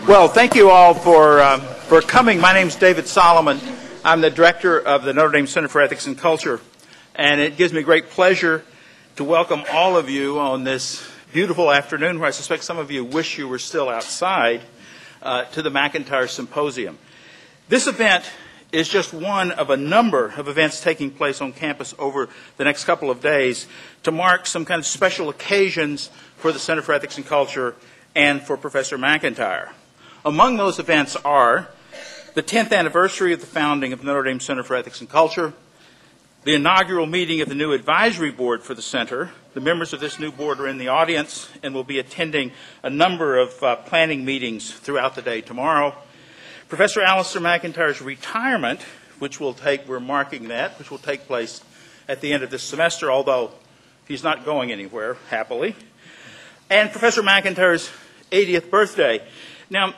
Well, thank you all for coming. My name is David Solomon. I'm the director of the Notre Dame Center for Ethics and Culture, and it gives me great pleasure to welcome all of you on this beautiful afternoon, where I suspect some of you wish you were still outside, to the MacIntyre Symposium. This event is just one of a number of events taking place on campus over the next couple of days to mark some kind of special occasions for the Center for Ethics and Culture and for Professor MacIntyre. Among those events are the 10th anniversary of the founding of the Notre Dame Center for Ethics and Culture, the inaugural meeting of the new advisory board for the center. The members of this new board are in the audience and will be attending a number of planning meetings throughout the day tomorrow. Professor Alasdair McIntyre's retirement, we're marking that, which will take place at the end of this semester, although he's not going anywhere, happily. And Professor MacIntyre's 80th birthday. Now,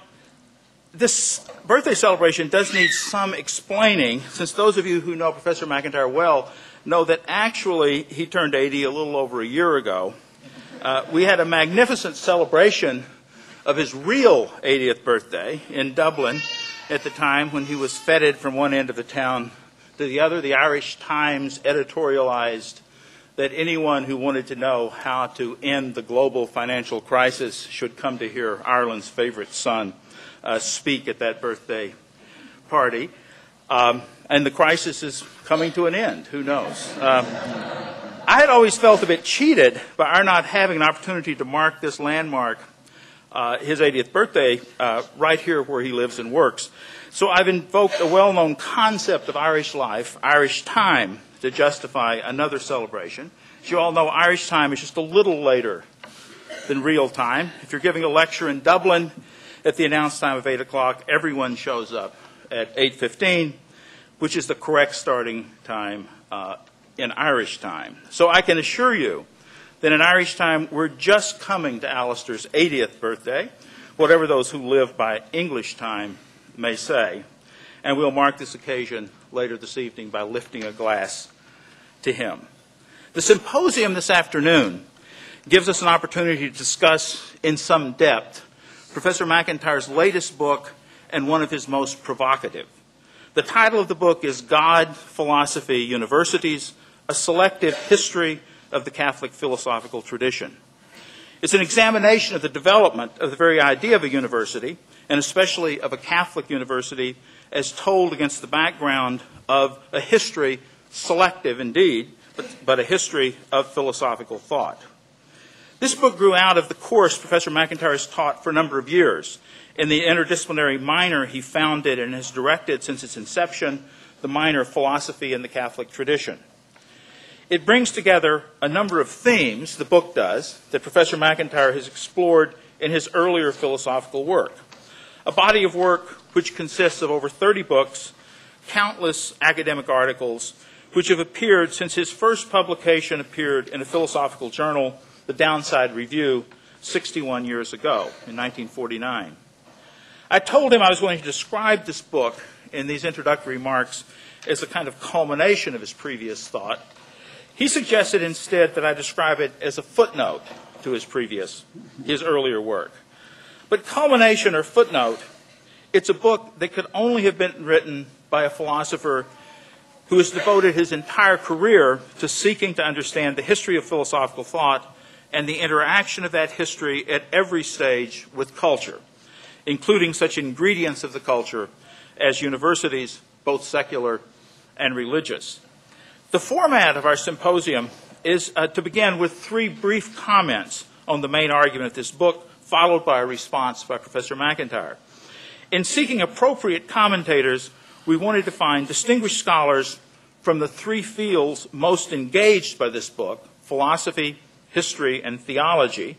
this birthday celebration does need some explaining, since those of you who know Professor MacIntyre well know that actually he turned 80 a little over a year ago. We had a magnificent celebration of his real 80th birthday in Dublin at the time when he was feted from one end of the town to the other. The Irish Times editorialized that anyone who wanted to know how to end the global financial crisis should come to hear Ireland's favorite son speak at that birthday party. And the crisis is coming to an end. Who knows? I had always felt a bit cheated by our not having an opportunity to mark this landmark, his 80th birthday, right here where he lives and works. So I've invoked a well-known concept of Irish life, Irish time, to justify another celebration. As you all know, Irish time is just a little later than real time. If you're giving a lecture in Dublin at the announced time of 8 o'clock, everyone shows up at 8:15, which is the correct starting time in Irish time. So I can assure you that in Irish time, we're just coming to Alasdair's 80th birthday, whatever those who live by English time may say. And we'll mark this occasion later this evening by lifting a glass to him. The symposium this afternoon gives us an opportunity to discuss in some depth Professor MacIntyre's latest book and one of his most provocative. The title of the book is God, Philosophy, Universities, A Selective History of the Catholic Philosophical Tradition. It's an examination of the development of the very idea of a university, and especially of a Catholic university, as told against the background of a history, selective indeed, but a history of philosophical thought. This book grew out of the course Professor MacIntyre has taught for a number of years in the interdisciplinary minor he founded and has directed since its inception, the minor Philosophy in the Catholic Tradition. It brings together a number of themes, the book does, that Professor MacIntyre has explored in his earlier philosophical work. A body of work which consists of over 30 books, countless academic articles, which have appeared since his first publication appeared in a philosophical journal, the Downside Review, 61 years ago, in 1949. I told him I was going to describe this book in these introductory remarks as a kind of culmination of his previous thought. He suggested instead that I describe it as a footnote to his earlier work. But culmination or footnote, it's a book that could only have been written by a philosopher who has devoted his entire career to seeking to understand the history of philosophical thought and the interaction of that history at every stage with culture, including such ingredients of the culture as universities, both secular and religious. The format of our symposium is to begin with 3 brief comments on the main argument of this book, followed by a response by Professor MacIntyre. In seeking appropriate commentators, we wanted to find distinguished scholars from the 3 fields most engaged by this book, philosophy, history, and theology.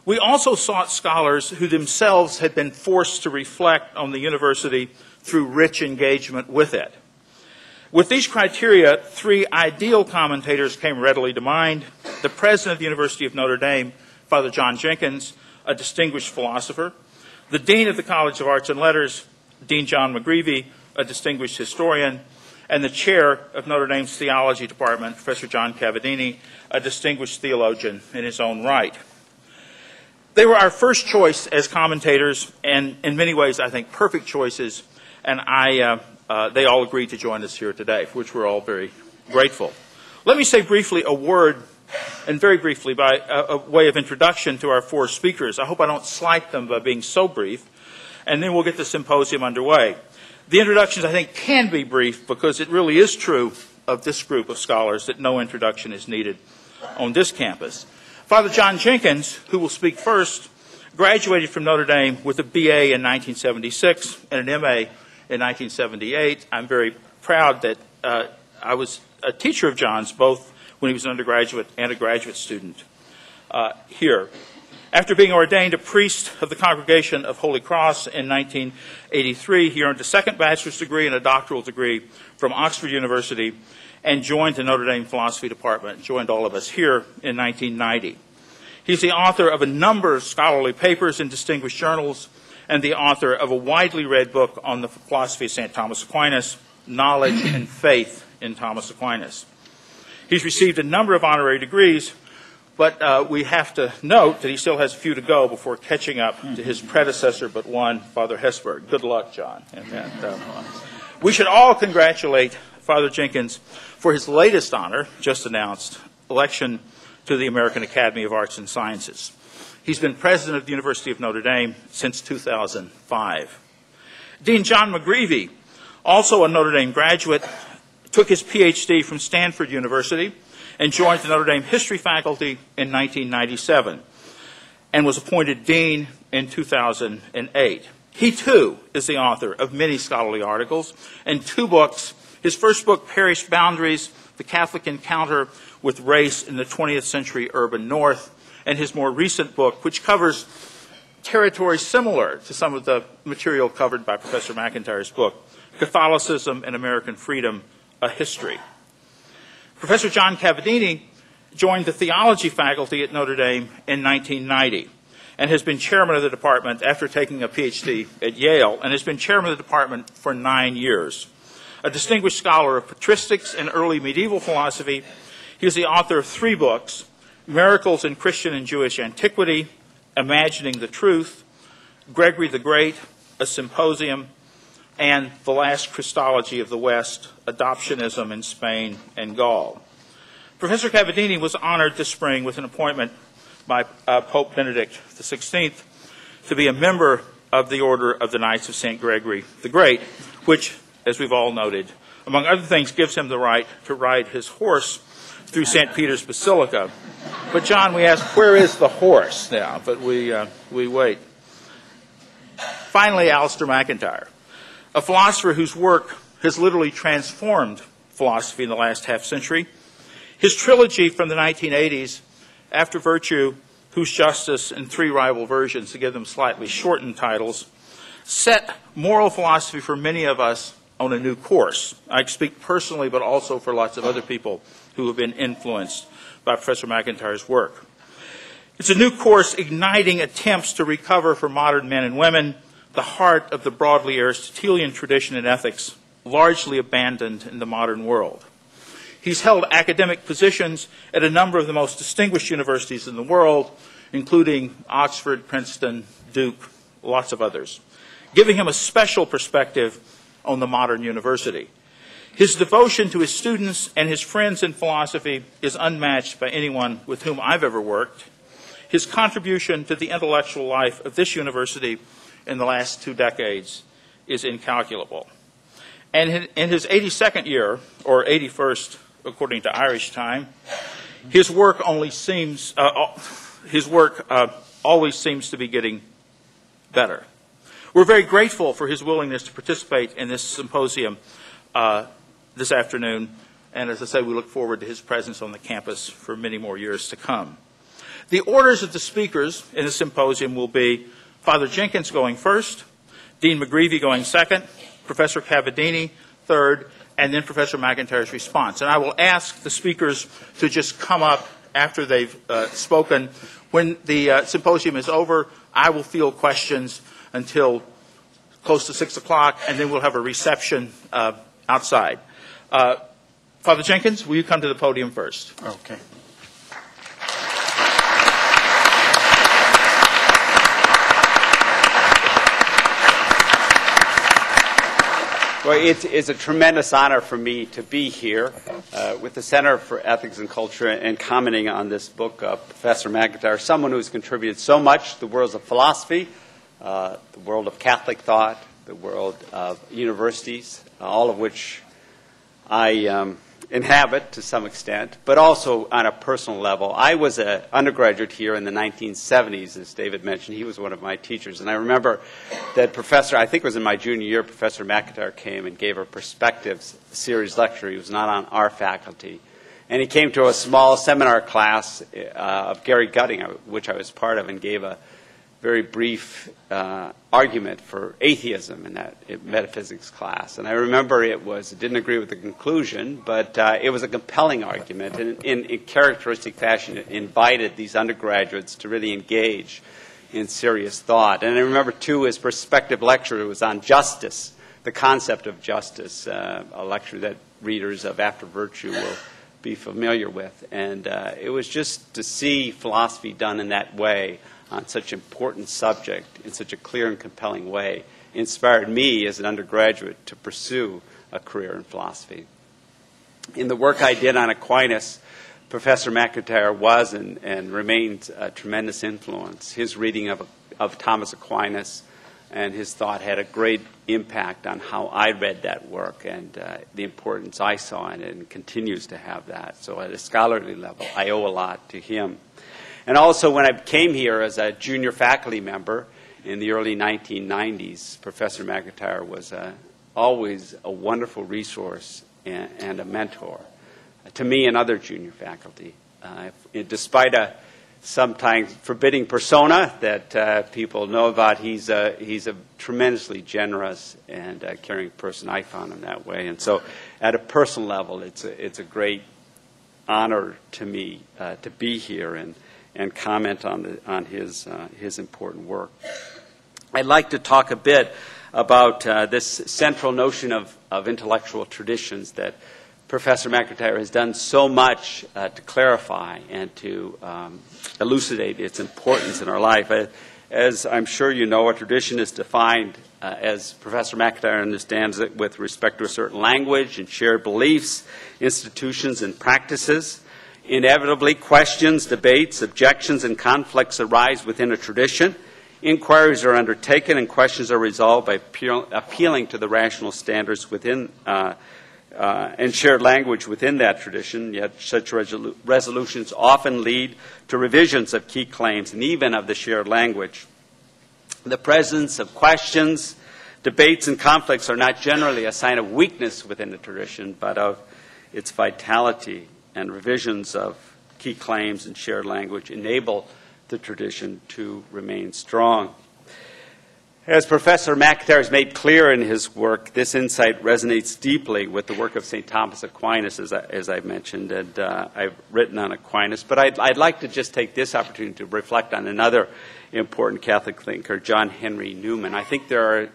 We also sought scholars who themselves had been forced to reflect on the university through rich engagement with it. With these criteria, 3 ideal commentators came readily to mind: the president of the University of Notre Dame, Father John Jenkins, a distinguished philosopher; the dean of the College of Arts and Letters, Dean John McGreevy, a distinguished historian; and the chair of Notre Dame's theology department, Professor John Cavadini, a distinguished theologian in his own right. They were our first choice as commentators, and in many ways, I think, perfect choices, and they all agreed to join us here today, for which we're all very grateful. Let me say briefly a word, and very briefly, by a way of introduction to our four speakers. I hope I don't slight them by being so brief, and then we'll get the symposium underway. The introductions, I think, can be brief because it really is true of this group of scholars that no introduction is needed on this campus. Father John Jenkins, who will speak first, graduated from Notre Dame with a BA in 1976 and an MA in 1978. I'm very proud that I was a teacher of John's both when he was an undergraduate and a graduate student here. After being ordained a priest of the Congregation of Holy Cross in 1983, he earned a second bachelor's degree and a doctoral degree from Oxford University and joined the Notre Dame Philosophy Department, joined all of us here in 1990. He's the author of a number of scholarly papers in distinguished journals and the author of a widely read book on the philosophy of St. Thomas Aquinas, Knowledge and Faith in Thomas Aquinas. He's received a number of honorary degrees, but we have to note that he still has a few to go before catching up to his predecessor but one, Father Hesburgh. Good luck, John. We should all congratulate Father Jenkins for his latest honor, just announced, election to the American Academy of Arts and Sciences. He's been president of the University of Notre Dame since 2005. Dean John McGreevy, also a Notre Dame graduate, took his PhD from Stanford University and joined the Notre Dame History faculty in 1997 and was appointed dean in 2008. He, too, is the author of many scholarly articles and two books. His first book, Parish Boundaries, The Catholic Encounter with Race in the 20th Century Urban North, and his more recent book, which covers territory similar to some of the material covered by Professor McIntyre's book, Catholicism and American Freedom, A History. Professor John Cavadini joined the theology faculty at Notre Dame in 1990 and has been chairman of the department after taking a PhD at Yale and has been chairman of the department for 9 years. A distinguished scholar of patristics and early medieval philosophy, he is the author of 3 books, Miracles in Christian and Jewish Antiquity, Imagining the Truth, Gregory the Great, A Symposium, and The Last Christology of the West, Adoptionism in Spain and Gaul. Professor Cavadini was honored this spring with an appointment by Pope Benedict XVI to be a member of the Order of the Knights of St. Gregory the Great, which, as we've all noted, among other things, gives him the right to ride his horse through St. Peter's Basilica. But, John, we ask, where is the horse now? But we wait. Finally, Alisdair McIntyre, a philosopher whose work has literally transformed philosophy in the last half-century. His trilogy from the 1980s, After Virtue, Whose Justice, and 3 rival versions, to give them slightly shortened titles, set moral philosophy for many of us on a new course. I speak personally, but also for lots of other people who have been influenced by Professor McIntyre's work. It's a new course igniting attempts to recover for modern men and women the heart of the broadly Aristotelian tradition in ethics, largely abandoned in the modern world. He's held academic positions at a number of the most distinguished universities in the world, including Oxford, Princeton, Duke, lots of others, giving him a special perspective on the modern university. His devotion to his students and his friends in philosophy is unmatched by anyone with whom I've ever worked. His contribution to the intellectual life of this university in the last 2 decades is incalculable. And in his 82nd year, or 81st according to Irish time, his work always seems to be getting better. We're very grateful for his willingness to participate in this symposium this afternoon, and as I say, we look forward to his presence on the campus for many more years to come. The orders of the speakers in the symposium will be Father Jenkins going first, Dean McGreevy going second, Professor Cavadini third, and then Professor McIntyre's response. And I will ask the speakers to just come up after they've spoken. When the symposium is over, I will field questions until close to 6 o'clock, and then we'll have a reception outside. Father Jenkins, will you come to the podium first? Okay. Well, it's a tremendous honor for me to be here with the Center for Ethics and Culture and commenting on this book of Professor McIntyre, someone who's contributed so much to the worlds of philosophy, the world of Catholic thought, the world of universities, all of which I inhabit to some extent, but also on a personal level. I was an undergraduate here in the 1970s, as David mentioned. He was one of my teachers. And I remember that Professor, I think it was in my junior year, Professor McIntyre came and gave a Perspectives series lecture. He was not on our faculty. And he came to a small seminar class of Gary Gutting, which I was part of, and gave a very brief argument for atheism in that metaphysics class. And I remember it didn't agree with the conclusion, but it was a compelling argument. And in characteristic fashion, it invited these undergraduates to really engage in serious thought. And I remember, too, his perspective lecture was on justice, the concept of justice, a lecture that readers of After Virtue will be familiar with. And it was just to see philosophy done in that way, on such an important subject in such a clear and compelling way, inspired me as an undergraduate to pursue a career in philosophy. In the work I did on Aquinas, Professor McIntyre was and remains a tremendous influence. His reading of Thomas Aquinas and his thought had a great impact on how I read that work and the importance I saw in it, and continues to have that. So at a scholarly level, I owe a lot to him. And also, when I came here as a junior faculty member in the early 1990s, Professor McIntyre was always a wonderful resource and a mentor to me and other junior faculty. Despite a sometimes forbidding persona that people know about, he's a tremendously generous and caring person. I found him that way. And so at a personal level, it's a great honor to me to be here and comment on his important work. I'd like to talk a bit about this central notion of intellectual traditions that Professor McIntyre has done so much to clarify and to elucidate its importance in our life. As I'm sure you know, a tradition is defined, as Professor McIntyre understands it, with respect to a certain language and shared beliefs, institutions, and practices. Inevitably, questions, debates, objections, and conflicts arise within a tradition. Inquiries are undertaken and questions are resolved by appealing to the rational standards within and shared language within that tradition. Yet such resolutions often lead to revisions of key claims and even of the shared language. The presence of questions, debates, and conflicts are not generally a sign of weakness within the tradition, but of its vitality. And revisions of key claims and shared language enable the tradition to remain strong. As Professor McIntyre has made clear in his work, this insight resonates deeply with the work of St. Thomas Aquinas, as I mentioned, and I've written on Aquinas. But I'd like to just take this opportunity to reflect on another important Catholic thinker, John Henry Newman. I think there are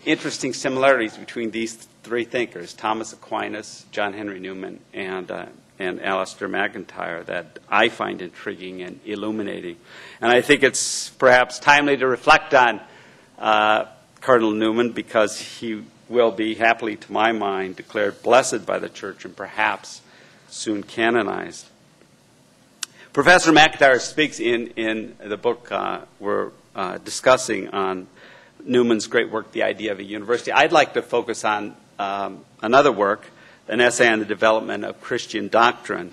interesting similarities between these three thinkers, Thomas Aquinas, John Henry Newman, and Alasdair McIntyre, that I find intriguing and illuminating. And I think it's perhaps timely to reflect on Cardinal Newman, because he will be, happily to my mind, declared blessed by the Church and perhaps soon canonized. Professor McIntyre speaks in the book we're discussing on Newman's great work, The Idea of a University. I'd like to focus on another work, an essay on the development of Christian doctrine.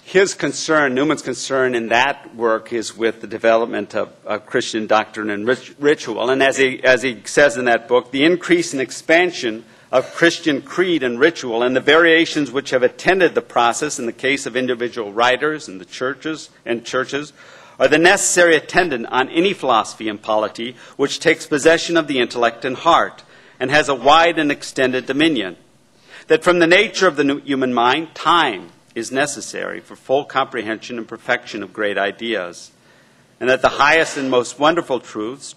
His concern, Newman's concern in that work, is with the development of Christian doctrine and ritual. And as he says in that book, the increase and expansion of Christian creed and ritual and the variations which have attended the process in the case of individual writers and the churches are the necessary attendant on any philosophy and polity which takes possession of the intellect and heart and has a wide and extended dominion. That from the nature of the human mind, time is necessary for full comprehension and perfection of great ideas, and that the highest and most wonderful truths,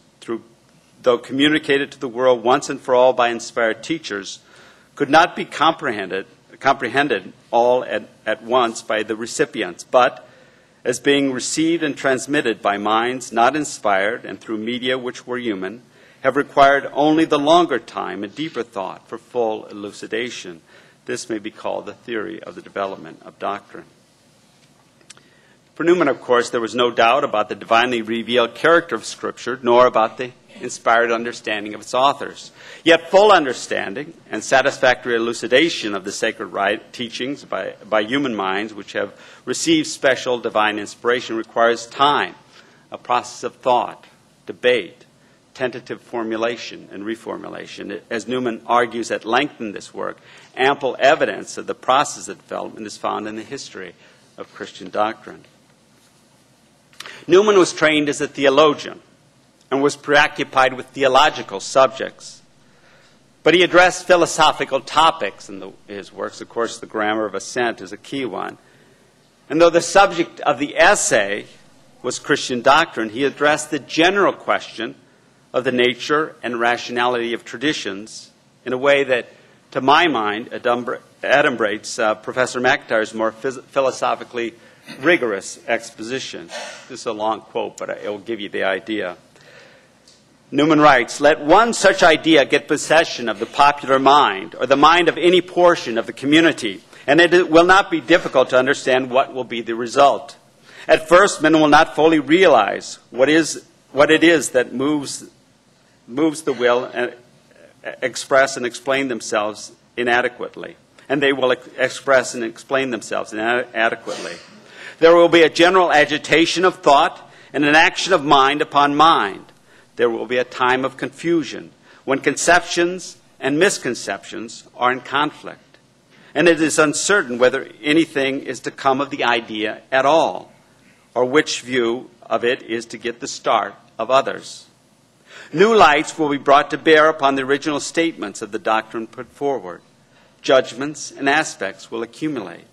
though communicated to the world once and for all by inspired teachers, could not be comprehended all at once by the recipients, but as being received and transmitted by minds not inspired and through media which were human, have required only the longer time and deeper thought for full elucidation. This may be called the theory of the development of doctrine. For Newman, of course, there was no doubt about the divinely revealed character of Scripture, nor about the inspired understanding of its authors. Yet full understanding and satisfactory elucidation of the sacred teachings by human minds which have received special divine inspiration requires time, a process of thought, debate, tentative formulation and reformulation. As Newman argues at length in this work, ample evidence of the process of development is found in the history of Christian doctrine. Newman was trained as a theologian and was preoccupied with theological subjects. But he addressed philosophical topics in his works. Of course, the grammar of assent is a key one. And though the subject of the essay was Christian doctrine, he addressed the general question of the nature and rationality of traditions in a way that, to my mind, adumbrates Professor McIntyre's more philosophically rigorous exposition. This is a long quote, but it will give you the idea. Newman writes, "Let one such idea get possession of the popular mind or the mind of any portion of the community, and it will not be difficult to understand what will be the result. At first, men will not fully realize what it is that moves the will and express and explain themselves inadequately. And they will express and explain themselves inadequately. There will be a general agitation of thought and an action of mind upon mind. There will be a time of confusion when conceptions and misconceptions are in conflict. And it is uncertain whether anything is to come of the idea at all, or which view of it is to get the start of others. New lights will be brought to bear upon the original statements of the doctrine put forward. Judgments and aspects will accumulate.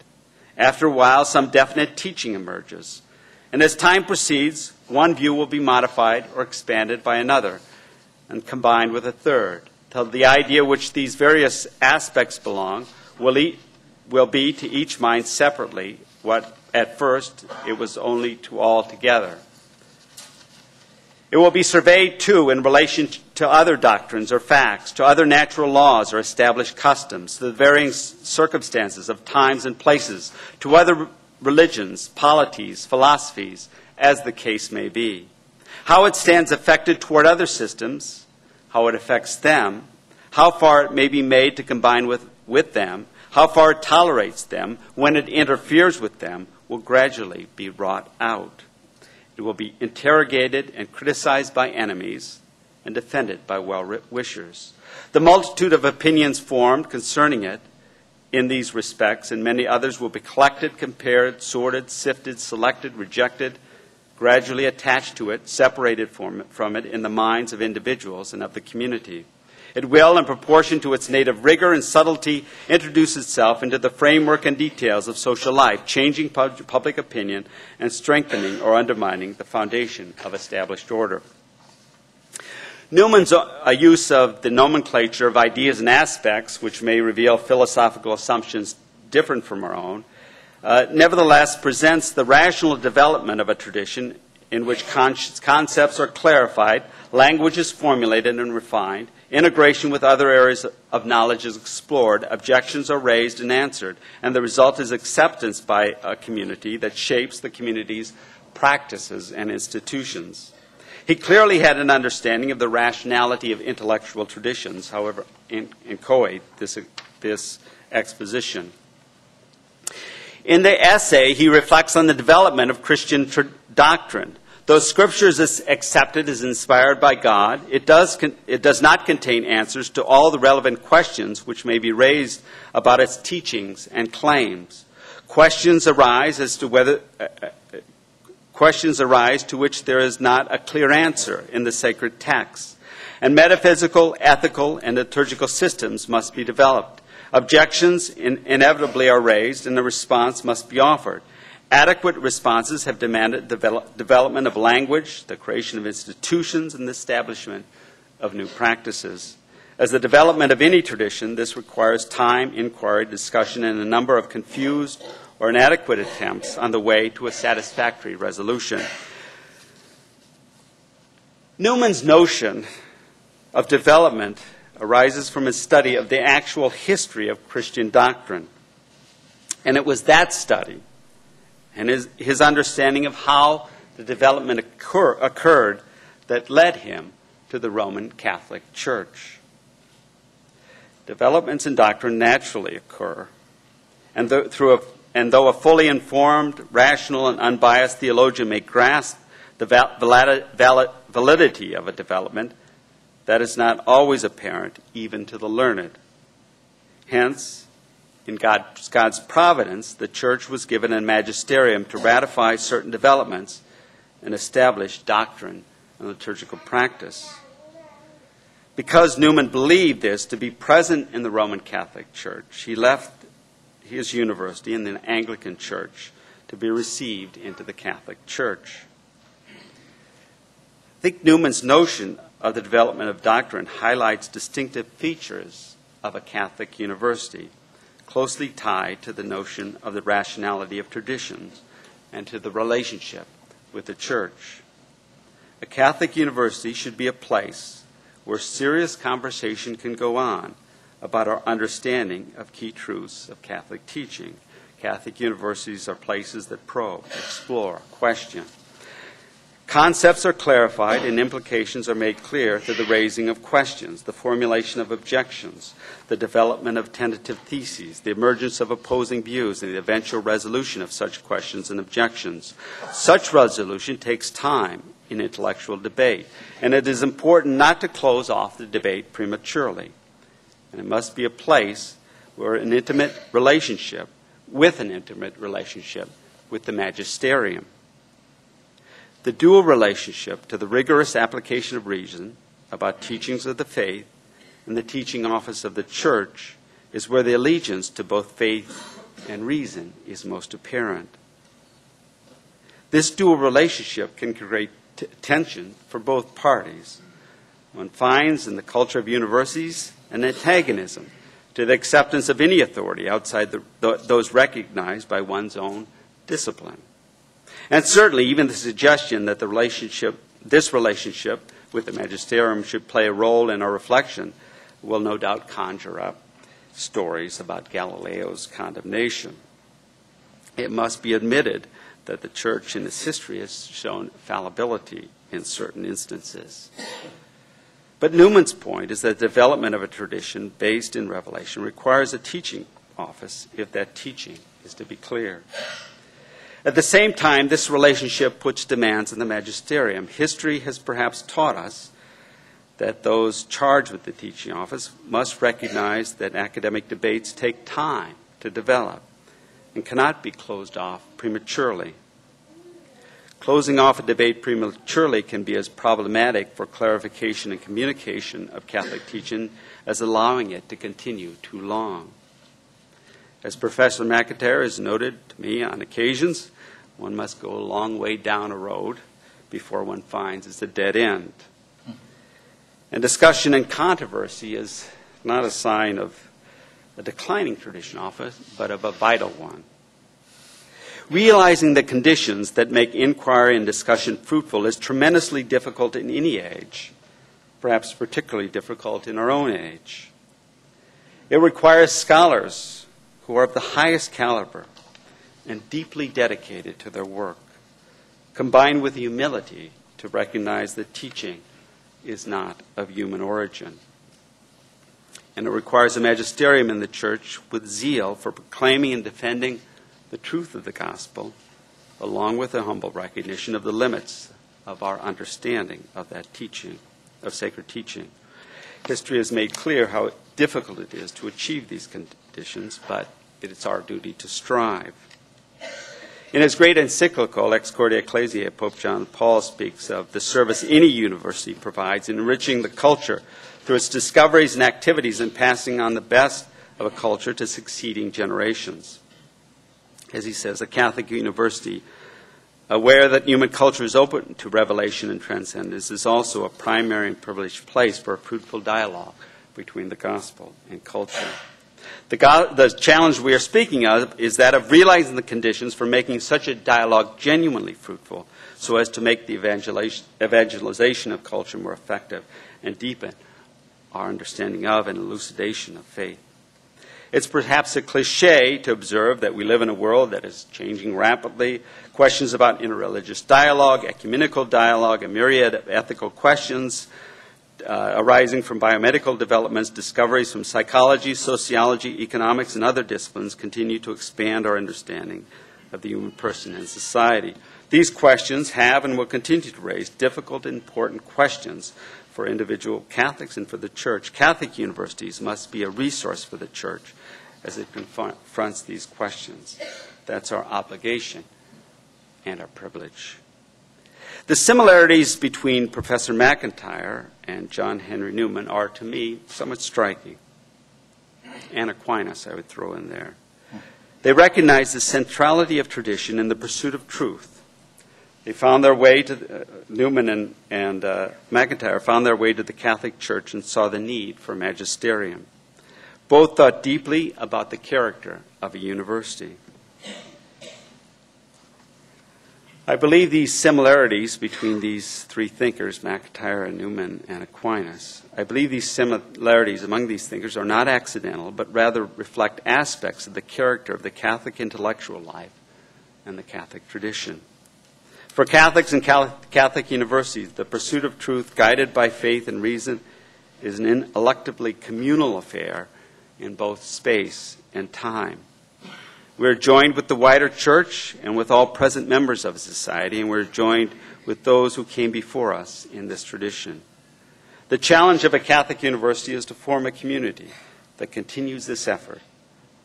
After a while, some definite teaching emerges. And as time proceeds, one view will be modified or expanded by another and combined with a third, till the idea which these various aspects belong will be to each mind separately what at first it was only to all together. It will be surveyed, too, in relation to other doctrines or facts, to other natural laws or established customs, to the varying circumstances of times and places, to other religions, polities, philosophies, as the case may be. How it stands affected toward other systems, how it affects them, how far it may be made to combine with them, how far it tolerates them, when it interferes with them, will gradually be wrought out. It will be interrogated and criticized by enemies and defended by well-wishers. The multitude of opinions formed concerning it in these respects and many others will be collected, compared, sorted, sifted, selected, rejected, gradually attached to it, separated from it in the minds of individuals and of the community. It will, in proportion to its native rigor and subtlety, introduce itself into the framework and details of social life, changing public opinion and strengthening or undermining the foundation of established order. Newman's use of the nomenclature of ideas and aspects, which may reveal philosophical assumptions different from our own, nevertheless presents the rational development of a tradition in which concepts are clarified, language is formulated and refined, integration with other areas of knowledge is explored, objections are raised and answered, and the result is acceptance by a community that shapes the community's practices and institutions. He clearly had an understanding of the rationality of intellectual traditions, however, inchoate this exposition. In the essay, he reflects on the development of Christian doctrine. Though Scripture is accepted as inspired by God, it does not contain answers to all the relevant questions which may be raised about its teachings and claims. Questions arise to which there is not a clear answer in the sacred texts, and metaphysical, ethical, and liturgical systems must be developed. Objections inevitably are raised, and a response must be offered. Adequate responses have demanded development of language, the creation of institutions, and the establishment of new practices. As the development of any tradition, this requires time, inquiry, discussion, and a number of confused or inadequate attempts on the way to a satisfactory resolution. Newman's notion of development arises from his study of the actual history of Christian doctrine. And it was that study and his understanding of how the development occurred that led him to the Roman Catholic Church. Developments in doctrine naturally occur, and though a fully informed, rational, and unbiased theologian may grasp the validity of a development, that is not always apparent even to the learned. Hence, in God's providence, the Church was given a magisterium to ratify certain developments and establish doctrine and liturgical practice. Because Newman believed this to be present in the Roman Catholic Church, he left his university in the Anglican Church to be received into the Catholic Church. I think Newman's notion of the development of doctrine highlights distinctive features of a Catholic university, closely tied to the notion of the rationality of traditions and to the relationship with the Church. A Catholic university should be a place where serious conversation can go on about our understanding of key truths of Catholic teaching. Catholic universities are places that probe, explore, question. Concepts are clarified and implications are made clear through the raising of questions, the formulation of objections, the development of tentative theses, the emergence of opposing views, and the eventual resolution of such questions and objections. Such resolution takes time in intellectual debate, and it is important not to close off the debate prematurely. And it must be a place where an intimate relationship with the magisterium. The dual relationship to the rigorous application of reason about teachings of the faith and the teaching office of the Church is where the allegiance to both faith and reason is most apparent. This dual relationship can create tension for both parties. One finds in the culture of universities an antagonism to the acceptance of any authority outside those recognized by one's own discipline. And certainly even the suggestion that this relationship with the magisterium should play a role in our reflection will no doubt conjure up stories about Galileo's condemnation. It must be admitted that the Church in its history has shown fallibility in certain instances. But Newman's point is that the development of a tradition based in revelation requires a teaching office if that teaching is to be clear. At the same time, this relationship puts demands on the magisterium. History has perhaps taught us that those charged with the teaching office must recognize that academic debates take time to develop and cannot be closed off prematurely. Closing off a debate prematurely can be as problematic for clarification and communication of Catholic teaching as allowing it to continue too long. As Professor McIntyre has noted to me on occasions, one must go a long way down a road before one finds it's a dead end. And discussion and controversy is not a sign of a declining tradition office, but of a vital one. Realizing the conditions that make inquiry and discussion fruitful is tremendously difficult in any age, perhaps particularly difficult in our own age. It requires scholars who are of the highest caliber and deeply dedicated to their work, combined with humility to recognize that teaching is not of human origin. And it requires a magisterium in the Church with zeal for proclaiming and defending the truth of the gospel, along with a humble recognition of the limits of our understanding of that teaching, of sacred teaching. History has made clear how difficult it is to achieve these conditions, but it is our duty to strive. In his great encyclical, Ex Corde Ecclesiae, Pope John Paul speaks of the service any university provides in enriching the culture through its discoveries and activities and passing on the best of a culture to succeeding generations. As he says, a Catholic university, aware that human culture is open to revelation and transcendence, is also a primary and privileged place for a fruitful dialogue between the gospel and culture. The challenge we are speaking of is that of realizing the conditions for making such a dialogue genuinely fruitful so as to make the evangelization of culture more effective and deepen our understanding of and elucidation of faith. It's perhaps a cliche to observe that we live in a world that is changing rapidly. Questions about interreligious dialogue, ecumenical dialogue, a myriad of ethical questions arising from biomedical developments, discoveries from psychology, sociology, economics, and other disciplines continue to expand our understanding of the human person and society. These questions have and will continue to raise difficult and important questions for individual Catholics and for the Church. Catholic universities must be a resource for the Church as it confronts these questions. That's our obligation and our privilege. The similarities between Professor MacIntyre and John Henry Newman are, to me, somewhat striking. And Aquinas, I would throw in there. They recognize the centrality of tradition in the pursuit of truth. They found their way to, Newman and MacIntyre found their way to the Catholic Church and saw the need for magisterium. Both thought deeply about the character of a university. I believe these similarities between these three thinkers, MacIntyre and Newman and Aquinas, I believe these similarities among these thinkers are not accidental, but rather reflect aspects of the character of the Catholic intellectual life and the Catholic tradition. For Catholics and Catholic universities, the pursuit of truth, guided by faith and reason, is an ineluctably communal affair in both space and time. We are joined with the wider Church and with all present members of society, and we're joined with those who came before us in this tradition. The challenge of a Catholic university is to form a community that continues this effort,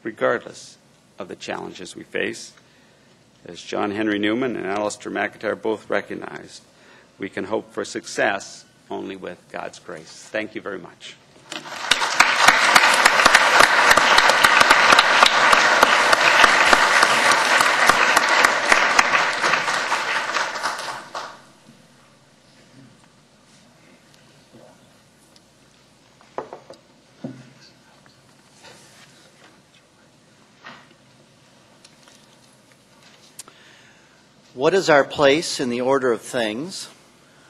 regardless of the challenges we face. As John Henry Newman and Alisdair McIntyre both recognized, we can hope for success only with God's grace. Thank you very much. What is our place in the order of things?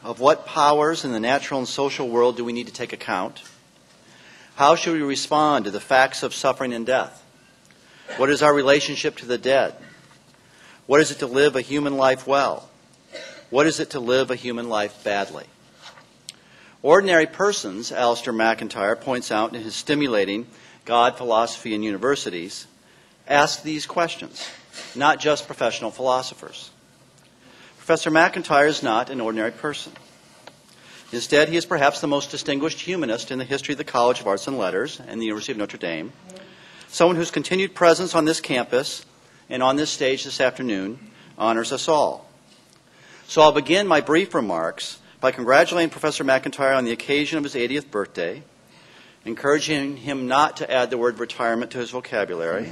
Of what powers in the natural and social world do we need to take account? How should we respond to the facts of suffering and death? What is our relationship to the dead? What is it to live a human life well? What is it to live a human life badly? Ordinary persons, Alasdair McIntyre points out in his stimulating God, Philosophy, and Universities, ask these questions, not just professional philosophers. Professor MacIntyre is not an ordinary person. Instead, he is perhaps the most distinguished humanist in the history of the College of Arts and Letters and the University of Notre Dame, someone whose continued presence on this campus and on this stage this afternoon honors us all. So I'll begin my brief remarks by congratulating Professor MacIntyre on the occasion of his 80th birthday, encouraging him not to add the word retirement to his vocabulary,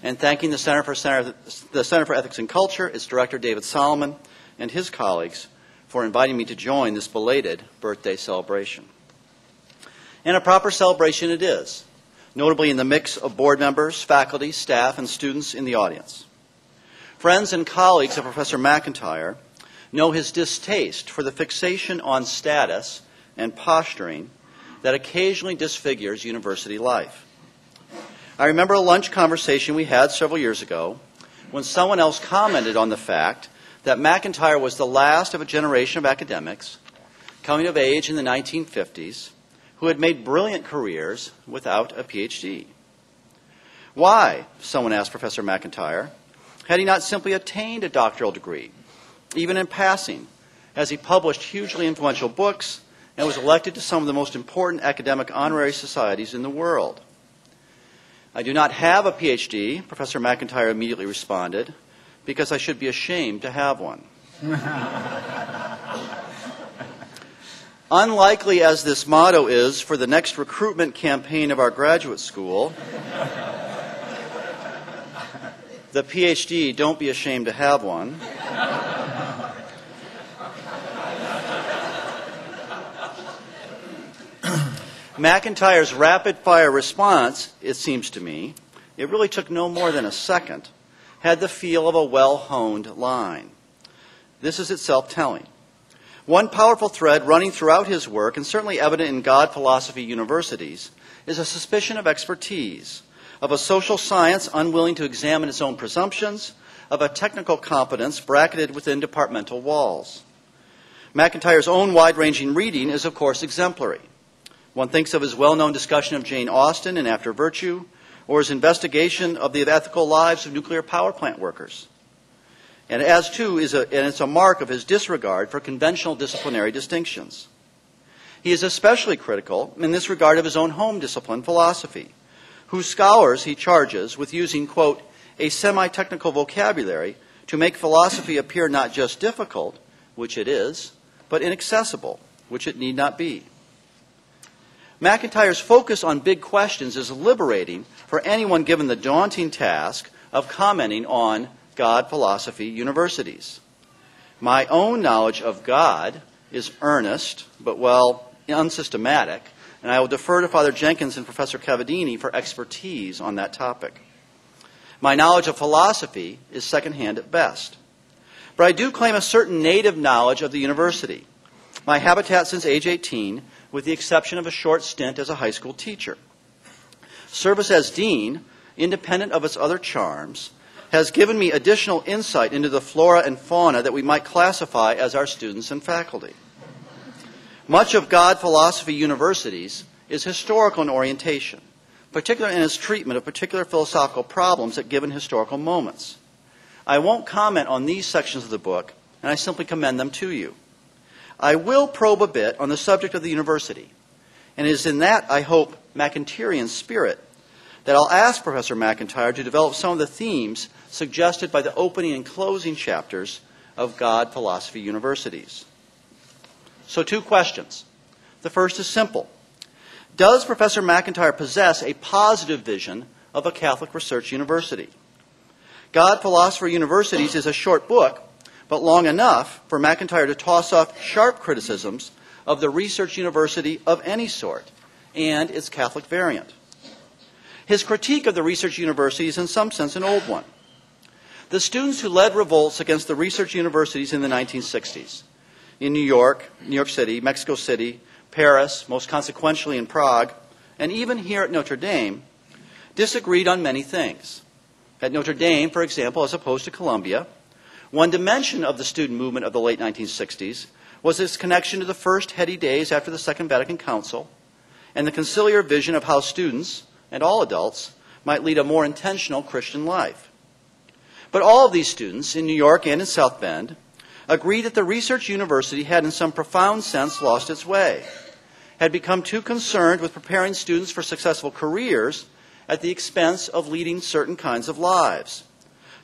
and thanking the Center for Ethics and Culture, its director David Solomon, and his colleagues for inviting me to join this belated birthday celebration. And a proper celebration it is, notably in the mix of board members, faculty, staff, and students in the audience. Friends and colleagues of Professor MacIntyre know his distaste for the fixation on status and posturing that occasionally disfigures university life. I remember a lunch conversation we had several years ago when someone else commented on the fact that MacIntyre was the last of a generation of academics coming of age in the 1950s who had made brilliant careers without a PhD. Why, someone asked Professor MacIntyre, had he not simply attained a doctoral degree, even in passing, as he published hugely influential books and was elected to some of the most important academic honorary societies in the world? I do not have a PhD, Professor MacIntyre immediately responded, because I should be ashamed to have one. Unlikely as this motto is for the next recruitment campaign of our graduate school, the PhD, don't be ashamed to have one, MacIntyre's rapid-fire response, it seems to me, it really took no more than a second, had the feel of a well-honed line. This is itself telling. One powerful thread running throughout his work, and certainly evident in God Philosophy Universities, is a suspicion of expertise, of a social science unwilling to examine its own presumptions, of a technical competence bracketed within departmental walls. MacIntyre's own wide-ranging reading is, of course, exemplary. One thinks of his well-known discussion of Jane Austen in After Virtue, or his investigation of the ethical lives of nuclear power plant workers. And as too, it's a mark of his disregard for conventional disciplinary distinctions. He is especially critical in this regard of his own home discipline, philosophy, whose scholars he charges with using, quote, a semi-technical vocabulary to make philosophy appear not just difficult, which it is, but inaccessible, which it need not be. MacIntyre's focus on big questions is liberating for anyone given the daunting task of commenting on God Philosophy Universities. My own knowledge of God is earnest, but, well, unsystematic, and I will defer to Father Jenkins and Professor Cavadini for expertise on that topic. My knowledge of philosophy is secondhand at best. But I do claim a certain native knowledge of the university, my habitat since age 18, with the exception of a short stint as a high school teacher. Service as dean, independent of its other charms, has given me additional insight into the flora and fauna that we might classify as our students and faculty. Much of God Philosophy Universities is historical in orientation, particularly in its treatment of particular philosophical problems at given historical moments. I won't comment on these sections of the book, and I simply commend them to you. I will probe a bit on the subject of the university, and it is in that, I hope, MacIntyrean spirit that I'll ask Professor McIntyre to develop some of the themes suggested by the opening and closing chapters of God Philosophy Universities. So 2 questions. The first is simple. Does Professor McIntyre possess a positive vision of a Catholic research university? God Philosophy Universities is a short book, but long enough for McIntyre to toss off sharp criticisms of the research university of any sort and its Catholic variant. His critique of the research university is in some sense an old one. The students who led revolts against the research universities in the 1960s, in New York City, Mexico City, Paris, most consequentially in Prague, and even here at Notre Dame, disagreed on many things. At Notre Dame, for example, as opposed to Columbia, one dimension of the student movement of the late 1960s was its connection to the first heady days after the Second Vatican Council and the conciliar vision of how students, and all adults, might lead a more intentional Christian life. But all of these students, in New York and in South Bend, agreed that the research university had in some profound sense lost its way, had become too concerned with preparing students for successful careers at the expense of leading certain kinds of lives,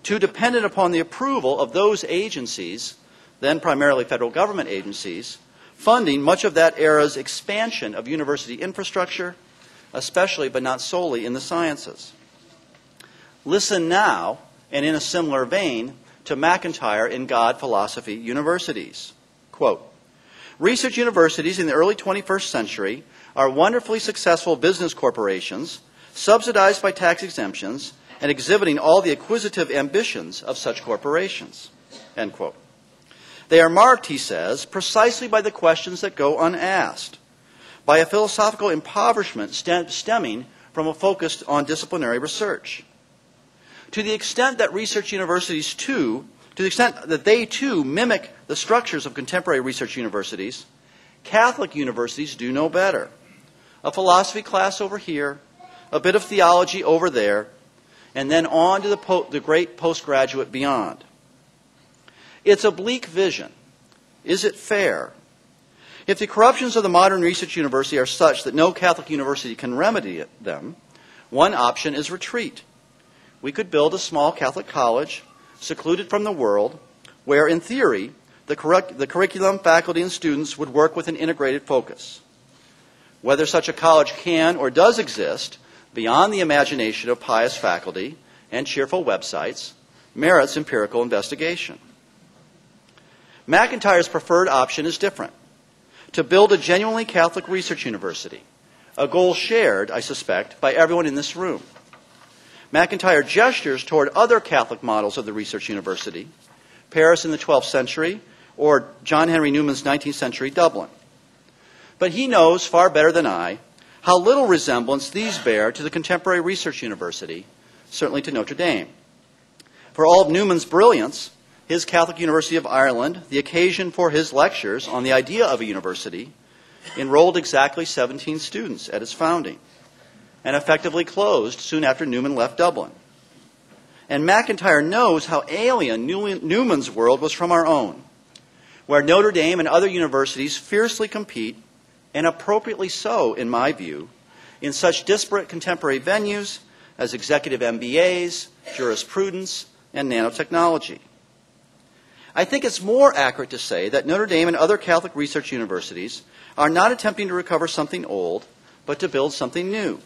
too dependent upon the approval of those agencies, then primarily federal government agencies, funding much of that era's expansion of university infrastructure, especially but not solely in the sciences. Listen now, and in a similar vein, to MacIntyre in God Philosophy Universities. Quote, research universities in the early 21st century are wonderfully successful business corporations, subsidized by tax exemptions, and exhibiting all the acquisitive ambitions of such corporations. End quote. They are marked, he says, precisely by the questions that go unasked, by a philosophical impoverishment stemming from a focus on disciplinary research. To the extent that research universities to the extent that they too mimic the structures of contemporary research universities, Catholic universities do no better. A philosophy class over here, a bit of theology over there, and then on to the great postgraduate beyond. It's a bleak vision. Is it fair? If the corruptions of the modern research university are such that no Catholic university can remedy them, one option is retreat. We could build a small Catholic college, secluded from the world, where, in theory, the curriculum, faculty, and students would work with an integrated focus. Whether such a college can or does exist, beyond the imagination of pious faculty and cheerful websites, merits empirical investigation. MacIntyre's preferred option is different: to build a genuinely Catholic research university, a goal shared, I suspect, by everyone in this room. MacIntyre gestures toward other Catholic models of the research university, Paris in the 12th century, or John Henry Newman's 19th century Dublin. But he knows far better than I how little resemblance these bear to the contemporary research university, certainly to Notre Dame. For all of Newman's brilliance, his Catholic University of Ireland, the occasion for his lectures on the idea of a university, enrolled exactly 17 students at its founding and effectively closed soon after Newman left Dublin. And MacIntyre knows how alien Newman's world was from our own, where Notre Dame and other universities fiercely compete, and appropriately so, in my view, in such disparate contemporary venues as executive MBAs, jurisprudence, and nanotechnology. I think it's more accurate to say that Notre Dame and other Catholic research universities are not attempting to recover something old, but to build something new.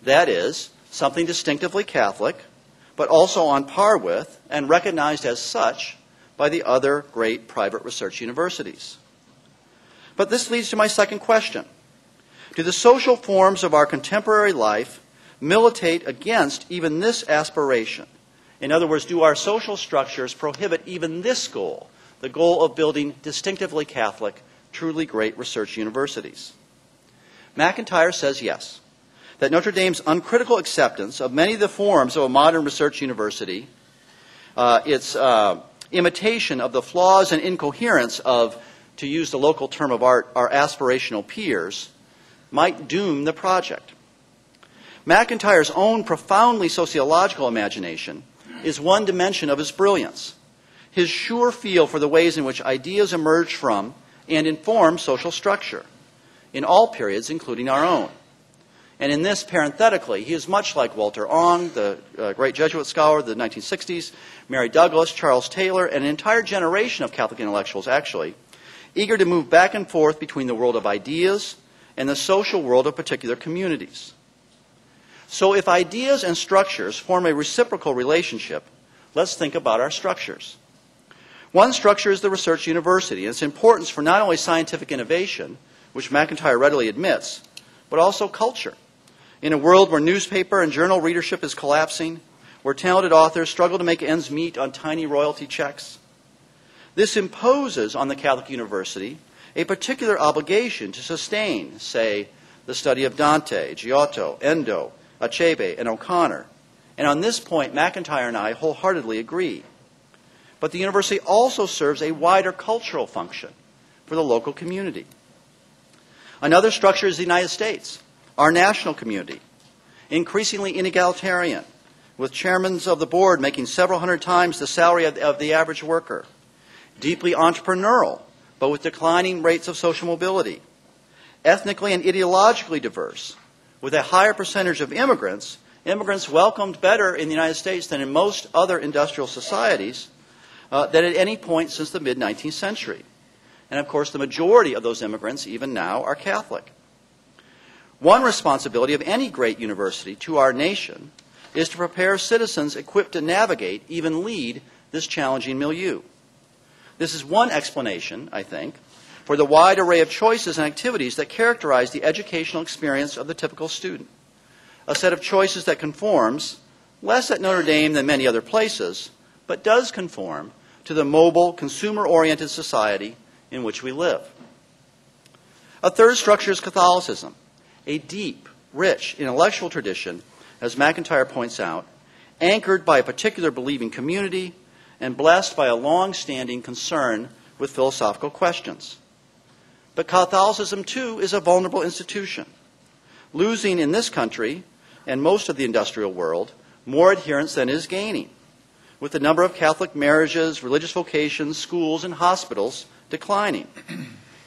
That is, something distinctively Catholic, but also on par with and recognized as such by the other great private research universities. But this leads to my second question. Do the social forms of our contemporary life militate against even this aspiration? In other words, do our social structures prohibit even this goal, the goal of building distinctively Catholic, truly great research universities? MacIntyre says yes, that Notre Dame's uncritical acceptance of many of the forms of a modern research university, its imitation of the flaws and incoherence of, to use the local term of art, our aspirational peers, might doom the project. MacIntyre's own profoundly sociological imagination is one dimension of his brilliance, his sure feel for the ways in which ideas emerge from and inform social structure, in all periods, including our own. And in this, parenthetically, he is much like Walter Ong, the great Jesuit scholar of the 1960s, Mary Douglas, Charles Taylor, and an entire generation of Catholic intellectuals, actually, eager to move back and forth between the world of ideas and the social world of particular communities. So if ideas and structures form a reciprocal relationship, let's think about our structures. One structure is the research university, and its importance for not only scientific innovation, which MacIntyre readily admits, but also culture. In a world where newspaper and journal readership is collapsing, where talented authors struggle to make ends meet on tiny royalty checks, this imposes on the Catholic University a particular obligation to sustain, say, the study of Dante, Giotto, Endo, Achebe, and O'Connor. And on this point, MacIntyre and I wholeheartedly agree. But the university also serves a wider cultural function for the local community. Another structure is the United States, our national community, increasingly inegalitarian, with chairmen of the board making several hundred times the salary of the average worker, deeply entrepreneurial, but with declining rates of social mobility, ethnically and ideologically diverse, with a higher percentage of immigrants welcomed better in the United States than in most other industrial societies than at any point since the mid-19th century. And of course, the majority of those immigrants, even now, are Catholic. One responsibility of any great university to our nation is to prepare citizens equipped to navigate, even lead, this challenging milieu. This is one explanation, I think, for the wide array of choices and activities that characterize the educational experience of the typical student. A set of choices that conforms, less at Notre Dame than many other places, but does conform to the mobile, consumer-oriented society in which we live. A third structure is Catholicism, a deep, rich, intellectual tradition, as MacIntyre points out, anchored by a particular believing community and blessed by a long-standing concern with philosophical questions. But Catholicism, too, is a vulnerable institution, losing in this country and most of the industrial world more adherents than it is gaining, with the number of Catholic marriages, religious vocations, schools, and hospitals declining,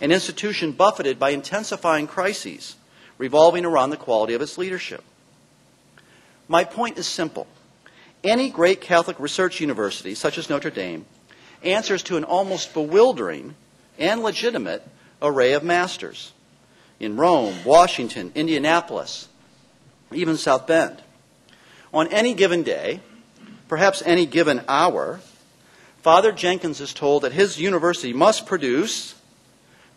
an institution buffeted by intensifying crises revolving around the quality of its leadership. My point is simple. Any great Catholic research university, such as Notre Dame, answers to an almost bewildering and legitimate array of masters in Rome, Washington, Indianapolis, even South Bend. On any given day, perhaps any given hour, Father Jenkins is told that his university must produce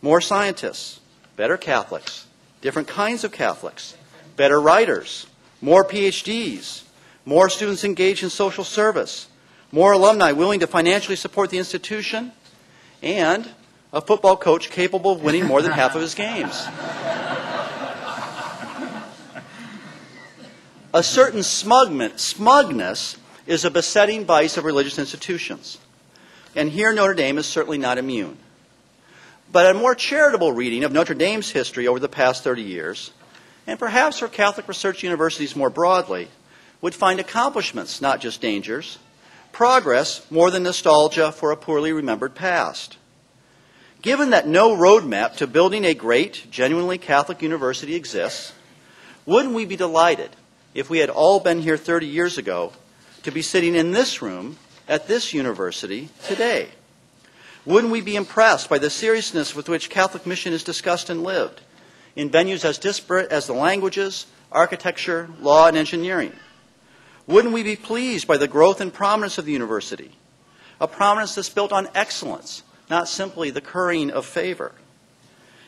more scientists, better Catholics, different kinds of Catholics, better writers, more PhDs, more students engaged in social service, more alumni willing to financially support the institution, and a football coach capable of winning more than half of his games. A certain smugness is a besetting vice of religious institutions. And here Notre Dame is certainly not immune. But a more charitable reading of Notre Dame's history over the past 30 years, and perhaps for Catholic research universities more broadly, would find accomplishments, not just dangers, progress more than nostalgia for a poorly remembered past. Given that no roadmap to building a great, genuinely Catholic university exists, wouldn't we be delighted if we had all been here 30 years ago to be sitting in this room at this university today? Wouldn't we be impressed by the seriousness with which Catholic mission is discussed and lived in venues as disparate as the languages, architecture, law, and engineering? Wouldn't we be pleased by the growth and prominence of the university, a prominence that's built on excellence, not simply the currying of favor?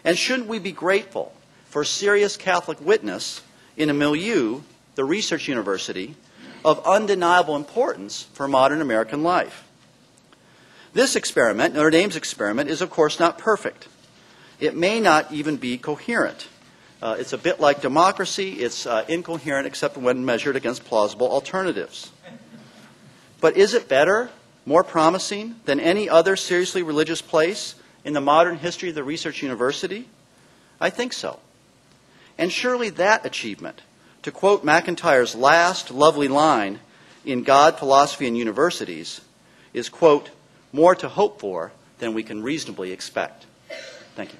And shouldn't we be grateful for serious Catholic witness in a milieu, the research university, of undeniable importance for modern American life? This experiment, Notre Dame's experiment, is of course not perfect. It may not even be coherent. It's a bit like democracy. It's incoherent except when measured against plausible alternatives. But is it better, more promising than any other seriously religious place in the modern history of the research university? I think so. And surely that achievement, to quote McIntyre's last lovely line in God, Philosophy, and Universities, is, quote, more to hope for than we can reasonably expect. Thank you.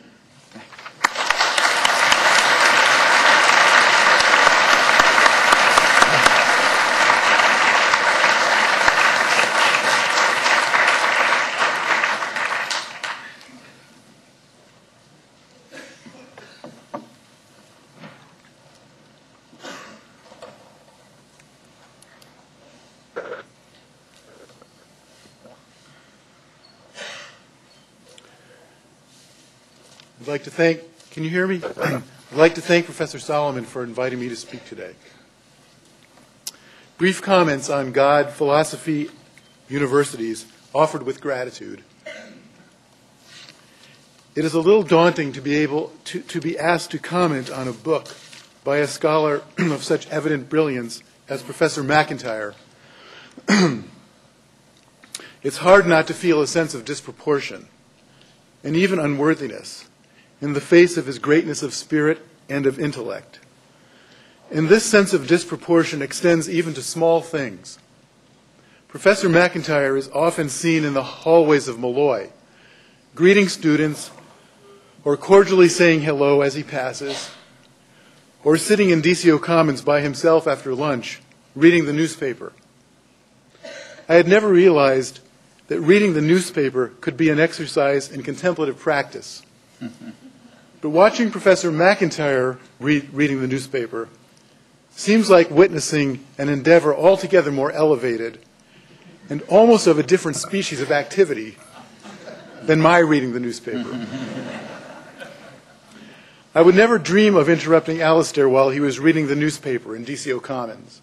I'd like to thank, can you hear me? I'd like to thank Professor Solomon for inviting me to speak today. Brief comments on God, philosophy, universities, offered with gratitude. It is a little daunting to be able to be asked to comment on a book by a scholar of such evident brilliance as Professor MacIntyre. It's hard not to feel a sense of disproportion and even unworthiness in the face of his greatness of spirit and of intellect. And this sense of disproportion extends even to small things. Professor MacIntyre is often seen in the hallways of Malloy, greeting students or cordially saying hello as he passes, or sitting in DCO Commons by himself after lunch, reading the newspaper. I had never realized that reading the newspaper could be an exercise in contemplative practice. But watching Professor MacIntyre reading the newspaper seems like witnessing an endeavor altogether more elevated and almost of a different species of activity than my reading the newspaper. I would never dream of interrupting Alisdair while he was reading the newspaper in DCO Commons.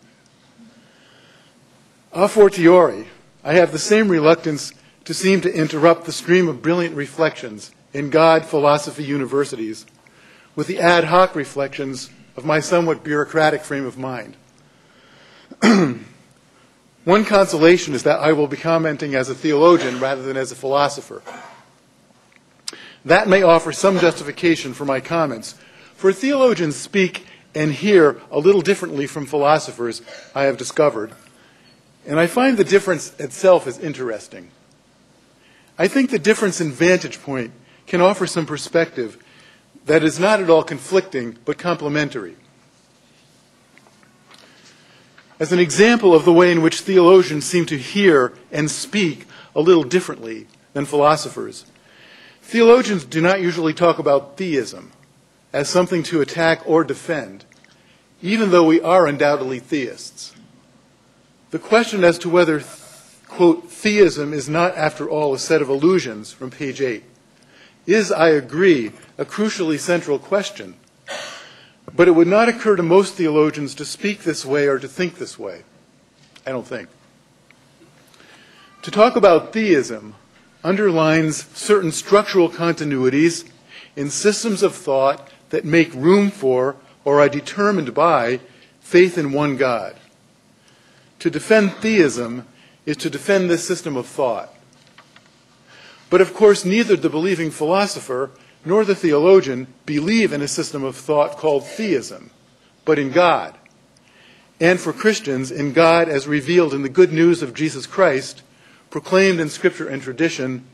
A fortiori, I have the same reluctance to seem to interrupt the stream of brilliant reflections in God, Philosophy, Universities with the ad hoc reflections of my somewhat bureaucratic frame of mind. One consolation is that I will be commenting as a theologian rather than as a philosopher. That may offer some justification for my comments, for theologians speak and hear a little differently from philosophers, I have discovered, and I find the difference itself is interesting. I think the difference in vantage point can offer some perspective that is not at all conflicting, but complementary. As an example of the way in which theologians seem to hear and speak a little differently than philosophers, theologians do not usually talk about theism as something to attack or defend, even though we are undoubtedly theists. The question as to whether, quote, theism is not, after all, a set of illusions from page 8 is, I agree, a crucially central question. But it would not occur to most theologians to speak this way or to think this way, I don't think. To talk about theism underlines certain structural continuities in systems of thought that make room for or are determined by faith in one God. To defend theism is to defend this system of thought. But of course, neither the believing philosopher nor the theologian believe in a system of thought called theism, but in God. And for Christians, in God as revealed in the good news of Jesus Christ, proclaimed in Scripture and tradition.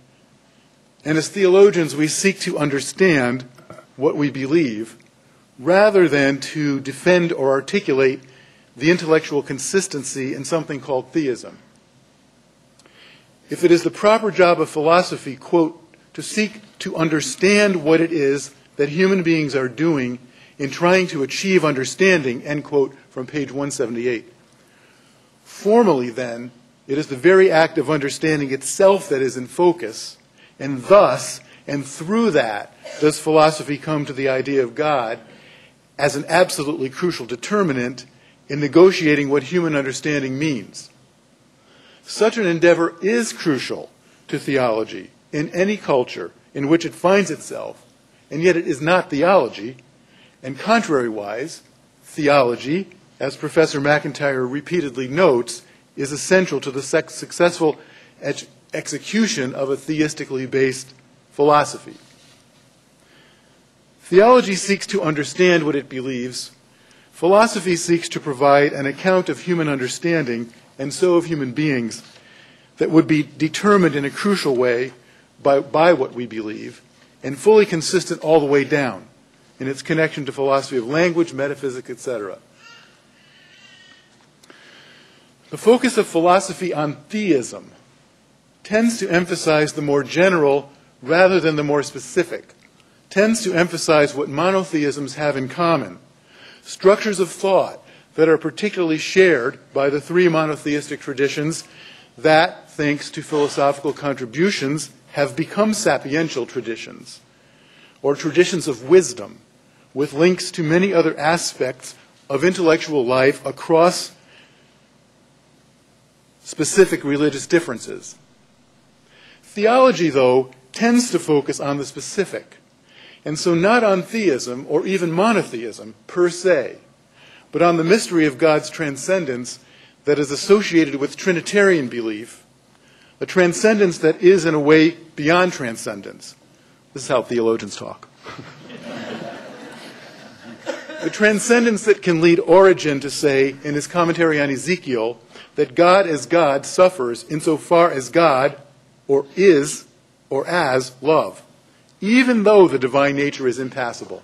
And as theologians, we seek to understand what we believe, rather than to defend or articulate the intellectual consistency in something called theism. If it is the proper job of philosophy, quote, to seek to understand what it is that human beings are doing in trying to achieve understanding, end quote, from page 178. Formally, then, it is the very act of understanding itself that is in focus, and thus, and through that, does philosophy come to the idea of God as an absolutely crucial determinant in negotiating what human understanding means. Such an endeavor is crucial to theology in any culture in which it finds itself, and yet it is not theology, and contrariwise, theology, as Professor McIntyre repeatedly notes, is essential to the successful execution of a theistically based philosophy. Theology seeks to understand what it believes. Philosophy seeks to provide an account of human understanding, and so of human beings, that would be determined in a crucial way by what we believe, and fully consistent all the way down in its connection to philosophy of language, metaphysics, etc. The focus of philosophy on theism tends to emphasize the more general rather than the more specific, tends to emphasize what monotheisms have in common, structures of thought that are particularly shared by the three monotheistic traditions that, thanks to philosophical contributions, have become sapiential traditions, or traditions of wisdom, with links to many other aspects of intellectual life across specific religious differences. Theology, though, tends to focus on the specific, and so not on theism or even monotheism per se, but on the mystery of God's transcendence that is associated with Trinitarian belief, a transcendence that is, in a way, beyond transcendence. This is how theologians talk. The transcendence that can lead Origen to say, in his commentary on Ezekiel, that God as God suffers insofar as God, or is, or as, love, even though the divine nature is impassible.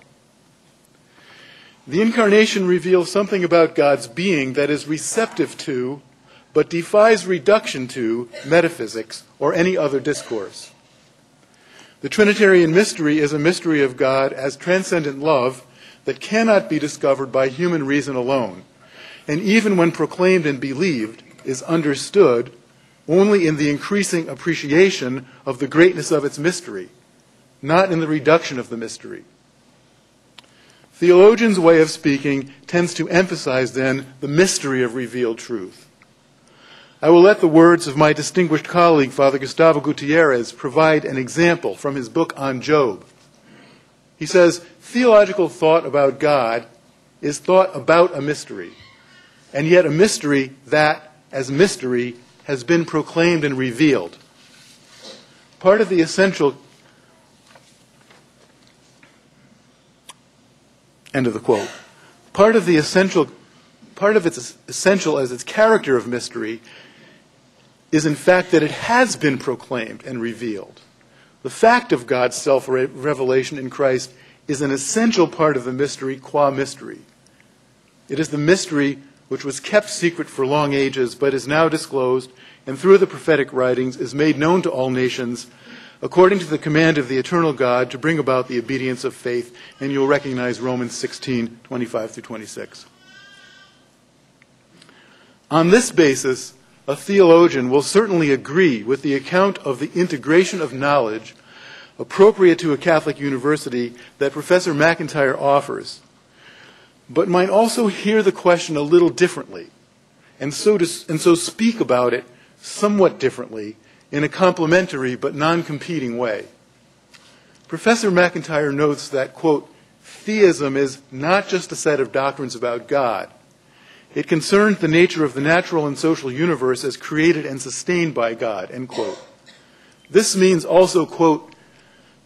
The Incarnation reveals something about God's being that is receptive to, but defies reduction to, metaphysics or any other discourse. The Trinitarian mystery is a mystery of God as transcendent love that cannot be discovered by human reason alone, and even when proclaimed and believed, is understood only in the increasing appreciation of the greatness of its mystery, not in the reduction of the mystery. Theologians' way of speaking tends to emphasize, then, the mystery of revealed truth. I will let the words of my distinguished colleague, Father Gustavo Gutierrez, provide an example from his book on Job. He says, theological thought about God is thought about a mystery, and yet a mystery that, as mystery, has been proclaimed and revealed. Part of the essential, end of the quote, part of its essential as its character of mystery is in fact that it has been proclaimed and revealed. The fact of God's self-revelation in Christ is an essential part of the mystery qua mystery. It is the mystery which was kept secret for long ages, but is now disclosed, and through the prophetic writings is made known to all nations, according to the command of the eternal God to bring about the obedience of faith. And you'll recognize Romans 16, 25 through 26. On this basis, a theologian will certainly agree with the account of the integration of knowledge appropriate to a Catholic university that Professor MacIntyre offers, but might also hear the question a little differently, and so speak about it somewhat differently in a complementary but non-competing way. Professor MacIntyre notes that, quote, theism is not just a set of doctrines about God. It concerns the nature of the natural and social universe as created and sustained by God, end quote. This means also, quote,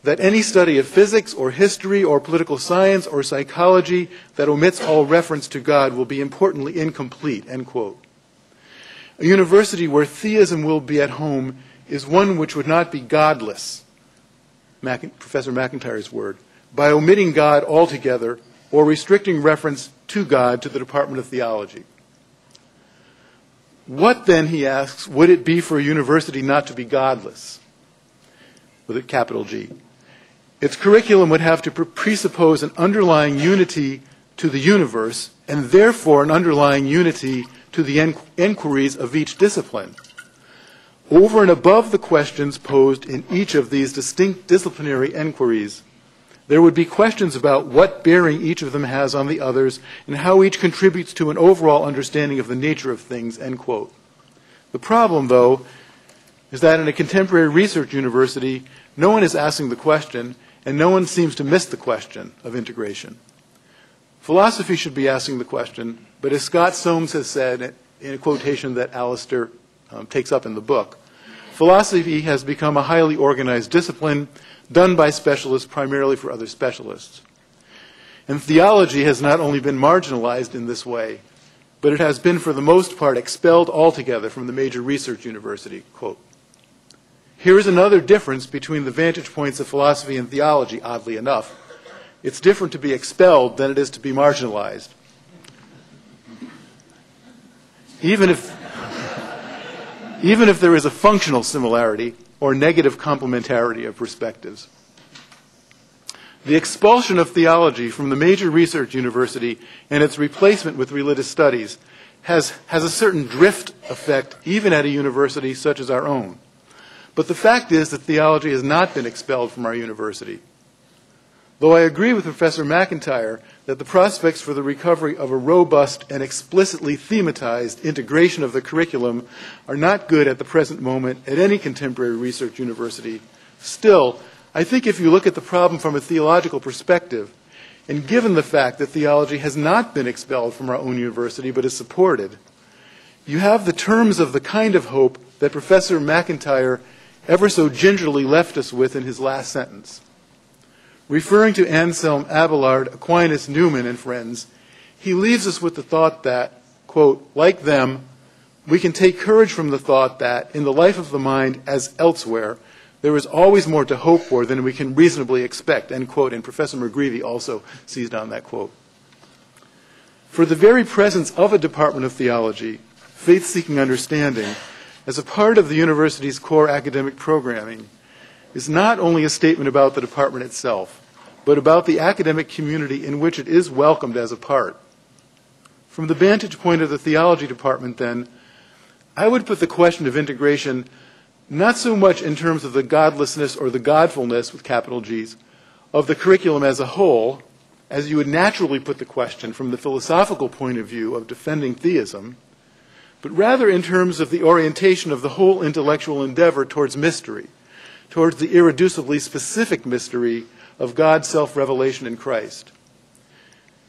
that any study of physics or history or political science or psychology that omits all reference to God will be importantly incomplete, end quote. A university where theism will be at home is one which would not be godless, Professor MacIntyre's word, by omitting God altogether or restricting reference to God to the Department of Theology. What then, he asks, would it be for a university not to be godless? With a capital G. Its curriculum would have to presuppose an underlying unity to the universe and therefore an underlying unity to the inquiries of each discipline. Over and above the questions posed in each of these distinct disciplinary inquiries, there would be questions about what bearing each of them has on the others and how each contributes to an overall understanding of the nature of things, end quote. The problem, though, is that in a contemporary research university, no one is asking the question, and no one seems to miss the question of integration. Philosophy should be asking the question, but as Scott Soames has said in a quotation that Alisdair takes up in the book, philosophy has become a highly organized discipline done by specialists primarily for other specialists. And theology has not only been marginalized in this way, but it has been for the most part expelled altogether from the major research university, quote. Here is another difference between the vantage points of philosophy and theology, oddly enough. It's different to be expelled than it is to be marginalized. Even if there is a functional similarity or negative complementarity of perspectives. The expulsion of theology from the major research university and its replacement with religious studies has a certain drift effect even at a university such as our own. But the fact is that theology has not been expelled from our university. Though I agree with Professor MacIntyre that the prospects for the recovery of a robust and explicitly thematized integration of the curriculum are not good at the present moment at any contemporary research university, still, I think if you look at the problem from a theological perspective, and given the fact that theology has not been expelled from our own university but is supported, you have the terms of the kind of hope that Professor MacIntyre ever so gingerly left us with in his last sentence. Referring to Anselm, Abelard, Aquinas, Newman, and friends, he leaves us with the thought that, quote, like them, we can take courage from the thought that, in the life of the mind as elsewhere, there is always more to hope for than we can reasonably expect, end quote, and Professor McGreevy also seized on that quote. For the very presence of a Department of Theology, faith-seeking understanding, as a part of the university's core academic programming, is not only a statement about the department itself, but about the academic community in which it is welcomed as a part. From the vantage point of the theology department, then, I would put the question of integration not so much in terms of the godlessness or the godfulness, with capital G's, of the curriculum as a whole, as you would naturally put the question from the philosophical point of view of defending theism, but rather in terms of the orientation of the whole intellectual endeavor towards mystery, towards the irreducibly specific mystery of God's self-revelation in Christ.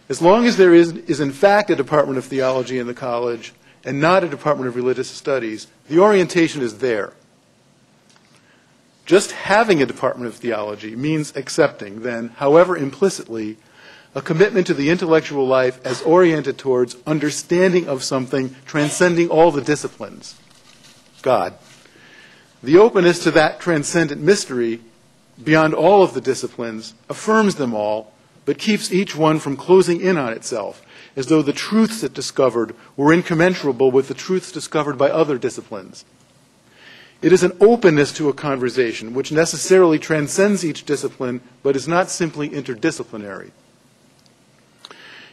As long as there is in fact a Department of Theology in the college and not a Department of Religious Studies, the orientation is there. Just having a Department of Theology means accepting, then, however implicitly, a commitment to the intellectual life as oriented towards understanding of something transcending all the disciplines, God. The openness to that transcendent mystery, beyond all of the disciplines, affirms them all, but keeps each one from closing in on itself, as though the truths it discovered were incommensurable with the truths discovered by other disciplines. It is an openness to a conversation which necessarily transcends each discipline, but is not simply interdisciplinary.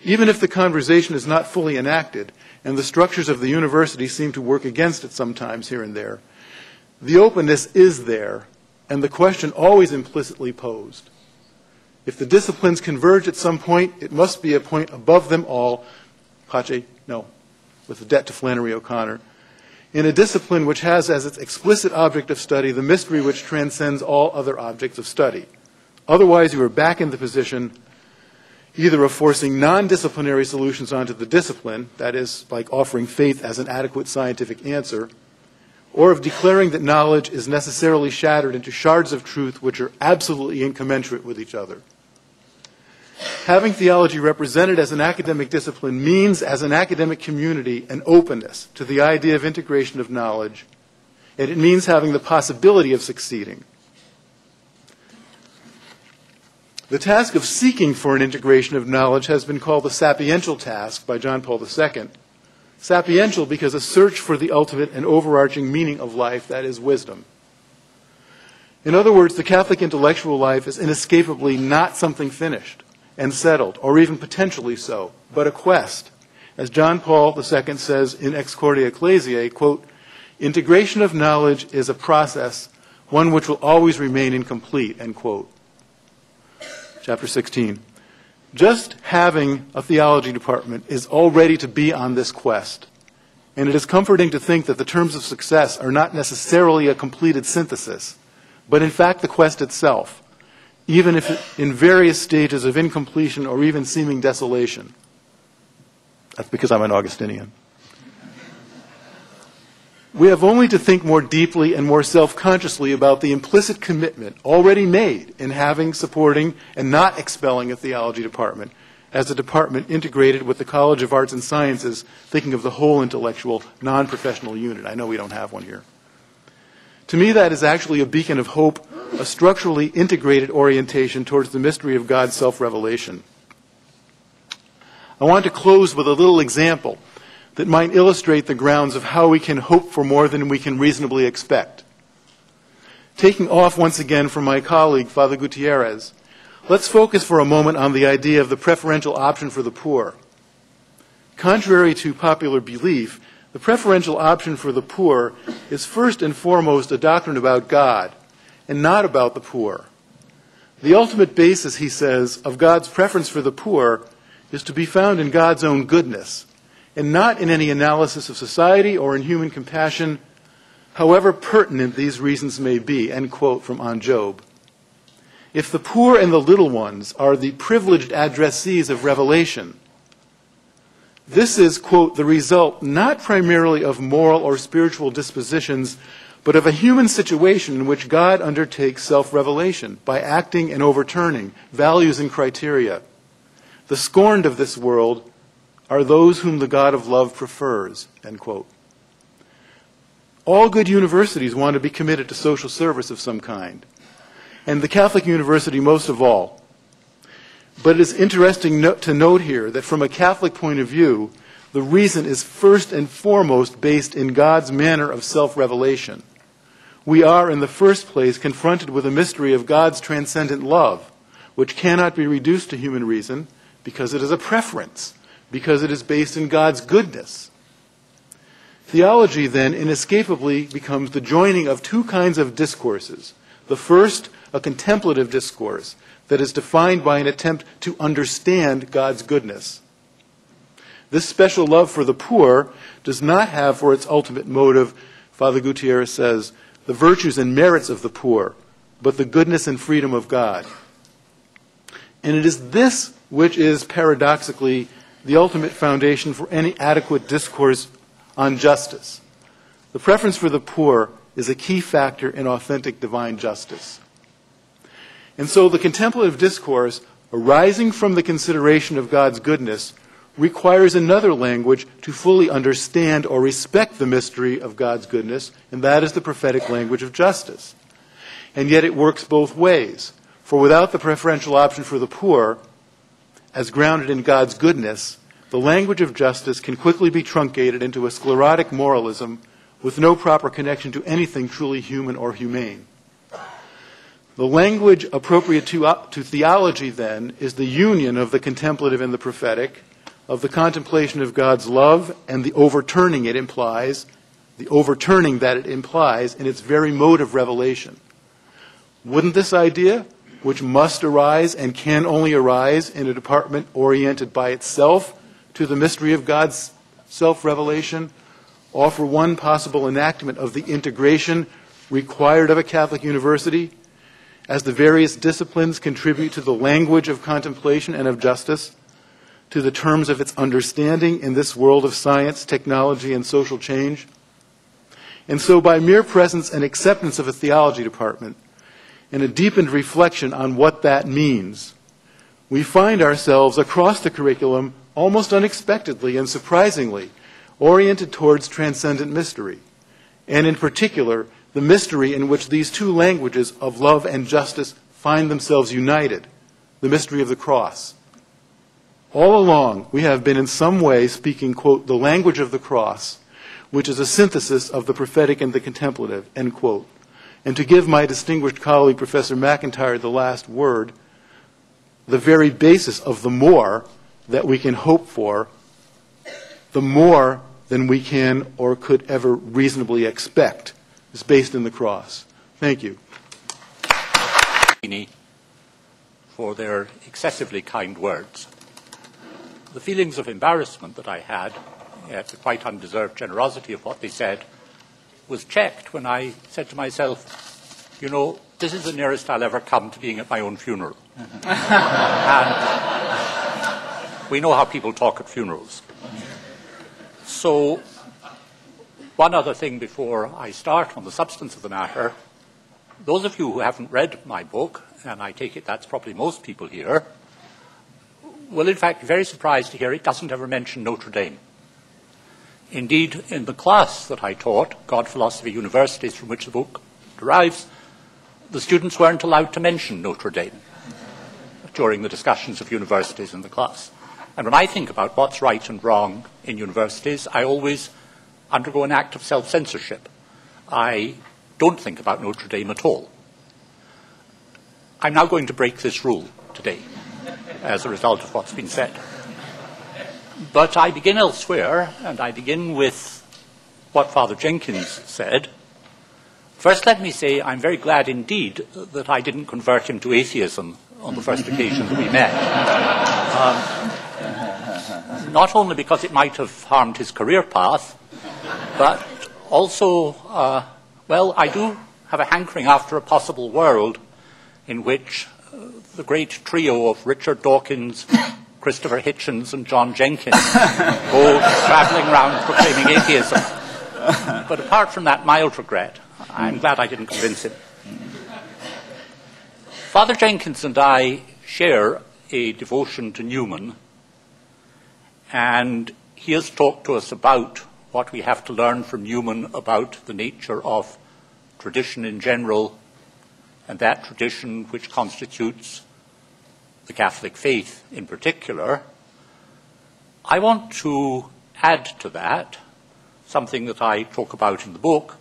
Even if the conversation is not fully enacted, and the structures of the university seem to work against it sometimes here and there, the openness is there, and the question always implicitly posed. If the disciplines converge at some point, it must be a point above them all, with a debt to Flannery O'Connor. in a discipline which has as its explicit object of study the mystery which transcends all other objects of study. Otherwise, you are back in the position either of forcing non-disciplinary solutions onto the discipline, that is, like offering faith as an adequate scientific answer, or of declaring that knowledge is necessarily shattered into shards of truth which are absolutely incommensurate with each other. Having theology represented as an academic discipline means, as an academic community, an openness to the idea of integration of knowledge, and it means having the possibility of succeeding. The task of seeking for an integration of knowledge has been called the sapiential task by John Paul II. Sapiential because a search for the ultimate and overarching meaning of life, that is wisdom. In other words, the Catholic intellectual life is inescapably not something finished and settled, or even potentially so, but a quest. As John Paul II says in Ex Corde Ecclesiae, quote, integration of knowledge is a process, one which will always remain incomplete, end quote. Chapter 16. Just having a theology department is already to be on this quest, and it is comforting to think that the terms of success are not necessarily a completed synthesis, but in fact the quest itself, even if in various stages of incompletion or even seeming desolation. That's because I'm an Augustinian. We have only to think more deeply and more self-consciously about the implicit commitment already made in having, supporting, and not expelling a theology department as a department integrated with the College of Arts and Sciences, thinking of the whole intellectual, non-professional unit. I know we don't have one here. To me, that is actually a beacon of hope, a structurally integrated orientation towards the mystery of God's self-revelation. I want to close with a little example that might illustrate the grounds of how we can hope for more than we can reasonably expect. Taking off once again from my colleague, Father Gutierrez, let's focus for a moment on the idea of the preferential option for the poor. Contrary to popular belief, the preferential option for the poor is first and foremost a doctrine about God and not about the poor. The ultimate basis, he says, of God's preference for the poor is to be found in God's own goodness, and not in any analysis of society or in human compassion, however pertinent these reasons may be, end quote from On Job. If the poor and the little ones are the privileged addressees of revelation, this is, quote, the result not primarily of moral or spiritual dispositions, but of a human situation in which God undertakes self-revelation by acting and overturning values and criteria. The scorned of this world are those whom the God of love prefers, end quote. All good universities want to be committed to social service of some kind, and the Catholic University most of all. But it is interesting to note here that from a Catholic point of view, the reason is first and foremost based in God's manner of self-revelation. We are, in the first place, confronted with a mystery of God's transcendent love, which cannot be reduced to human reason because it is a preference, because it is based in God's goodness. Theology, then, inescapably becomes the joining of two kinds of discourses. The first, a contemplative discourse that is defined by an attempt to understand God's goodness. This special love for the poor does not have for its ultimate motive, Father Gutierrez says, the virtues and merits of the poor, but the goodness and freedom of God. And it is this which is, paradoxically, the ultimate foundation for any adequate discourse on justice. The preference for the poor is a key factor in authentic divine justice. And so the contemplative discourse, arising from the consideration of God's goodness, requires another language to fully understand or respect the mystery of God's goodness, and that is the prophetic language of justice. And yet it works both ways, for without the preferential option for the poor, as grounded in God's goodness, the language of justice can quickly be truncated into a sclerotic moralism with no proper connection to anything truly human or humane. The language appropriate to theology, then, is the union of the contemplative and the prophetic, of the contemplation of God's love and the overturning that it implies in its very mode of revelation. Wouldn't this idea, which must arise and can only arise in a department oriented by itself to the mystery of God's self-revelation, offer one possible enactment of the integration required of a Catholic university as the various disciplines contribute to the language of contemplation and of justice, to the terms of its understanding in this world of science, technology, and social change. And so by mere presence and acceptance of a theology department and a deepened reflection on what that means, we find ourselves across the curriculum almost unexpectedly and surprisingly oriented towards transcendent mystery, and in particular, the mystery in which these two languages of love and justice find themselves united, the mystery of the cross. All along, we have been in some way speaking, quote, the language of the cross, which is a synthesis of the prophetic and the contemplative, end quote. And to give my distinguished colleague, Professor MacIntyre, the last word, the very basis of the more that we can hope for, the more than we can or could ever reasonably expect, is based in the cross. Thank you. For their excessively kind words. The feelings of embarrassment that I had at the quite undeserved generosity of what they said was checked when I said to myself, you know, this is the nearest I'll ever come to being at my own funeral. And we know how people talk at funerals. So, one other thing before I start on the substance of the matter. Those of you who haven't read my book, and I take it that's probably most people here, will in fact be very surprised to hear it doesn't ever mention Notre Dame. Indeed, in the class that I taught, God, Philosophy, Universities, from which the book derives, the students weren't allowed to mention Notre Dame during the discussions of universities in the class. And when I think about what's right and wrong in universities, I always undergo an act of self-censorship. I don't think about Notre Dame at all. I'm now going to break this rule today as a result of what's been said. But I begin elsewhere, and I begin with what Father Jenkins said. First, let me say I'm very glad indeed that I didn't convert him to atheism on the first occasion that we met. Not only because it might have harmed his career path, but also, well, I do have a hankering after a possible world in which the great trio of Richard Dawkins, Christopher Hitchens, and John Jenkins go travelling around proclaiming atheism. But apart from that mild regret, I'm glad I didn't convince him. Father Jenkins and I share a devotion to Newman, and he has talked to us about what we have to learn from Newman about the nature of tradition in general, and that tradition which constitutes the Catholic faith in particular. I want to add to that something that I talk about in the book,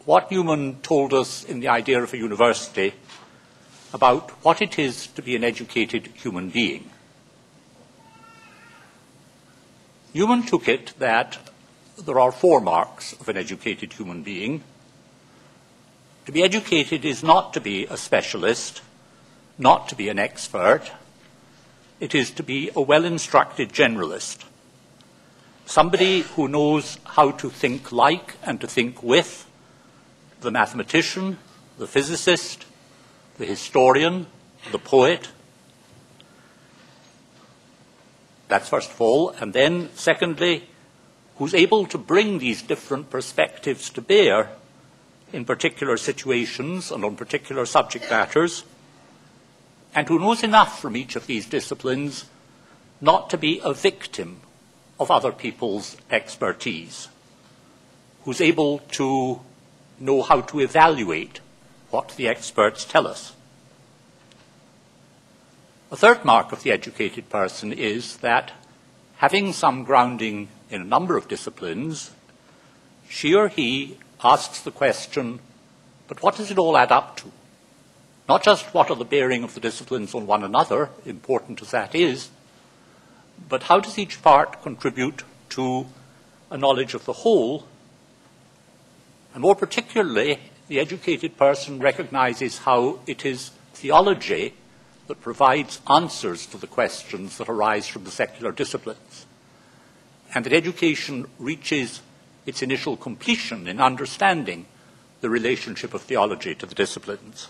what Newman told us in the idea of a university about what it is to be an educated human being. Newman took it that there are 4 marks of an educated human being. To be educated is not to be a specialist, not to be an expert. It is to be a well-instructed generalist, somebody who knows how to think like and to think with the mathematician, the physicist, the historian, the poet. That's first of all. And then, secondly, who's able to bring these different perspectives to bear in particular situations and on particular subject matters, and who knows enough from each of these disciplines not to be a victim of other people's expertise, who's able to know how to evaluate what the experts tell us. A third mark of the educated person is that, having some grounding in a number of disciplines, she or he asks the question, but what does it all add up to? Not just what are the bearing of the disciplines on one another, important as that is, but how does each part contribute to a knowledge of the whole? And more particularly, the educated person recognizes how it is theology that provides answers to the questions that arise from the secular disciplines, and that education reaches its initial completion in understanding the relationship of theology to the disciplines.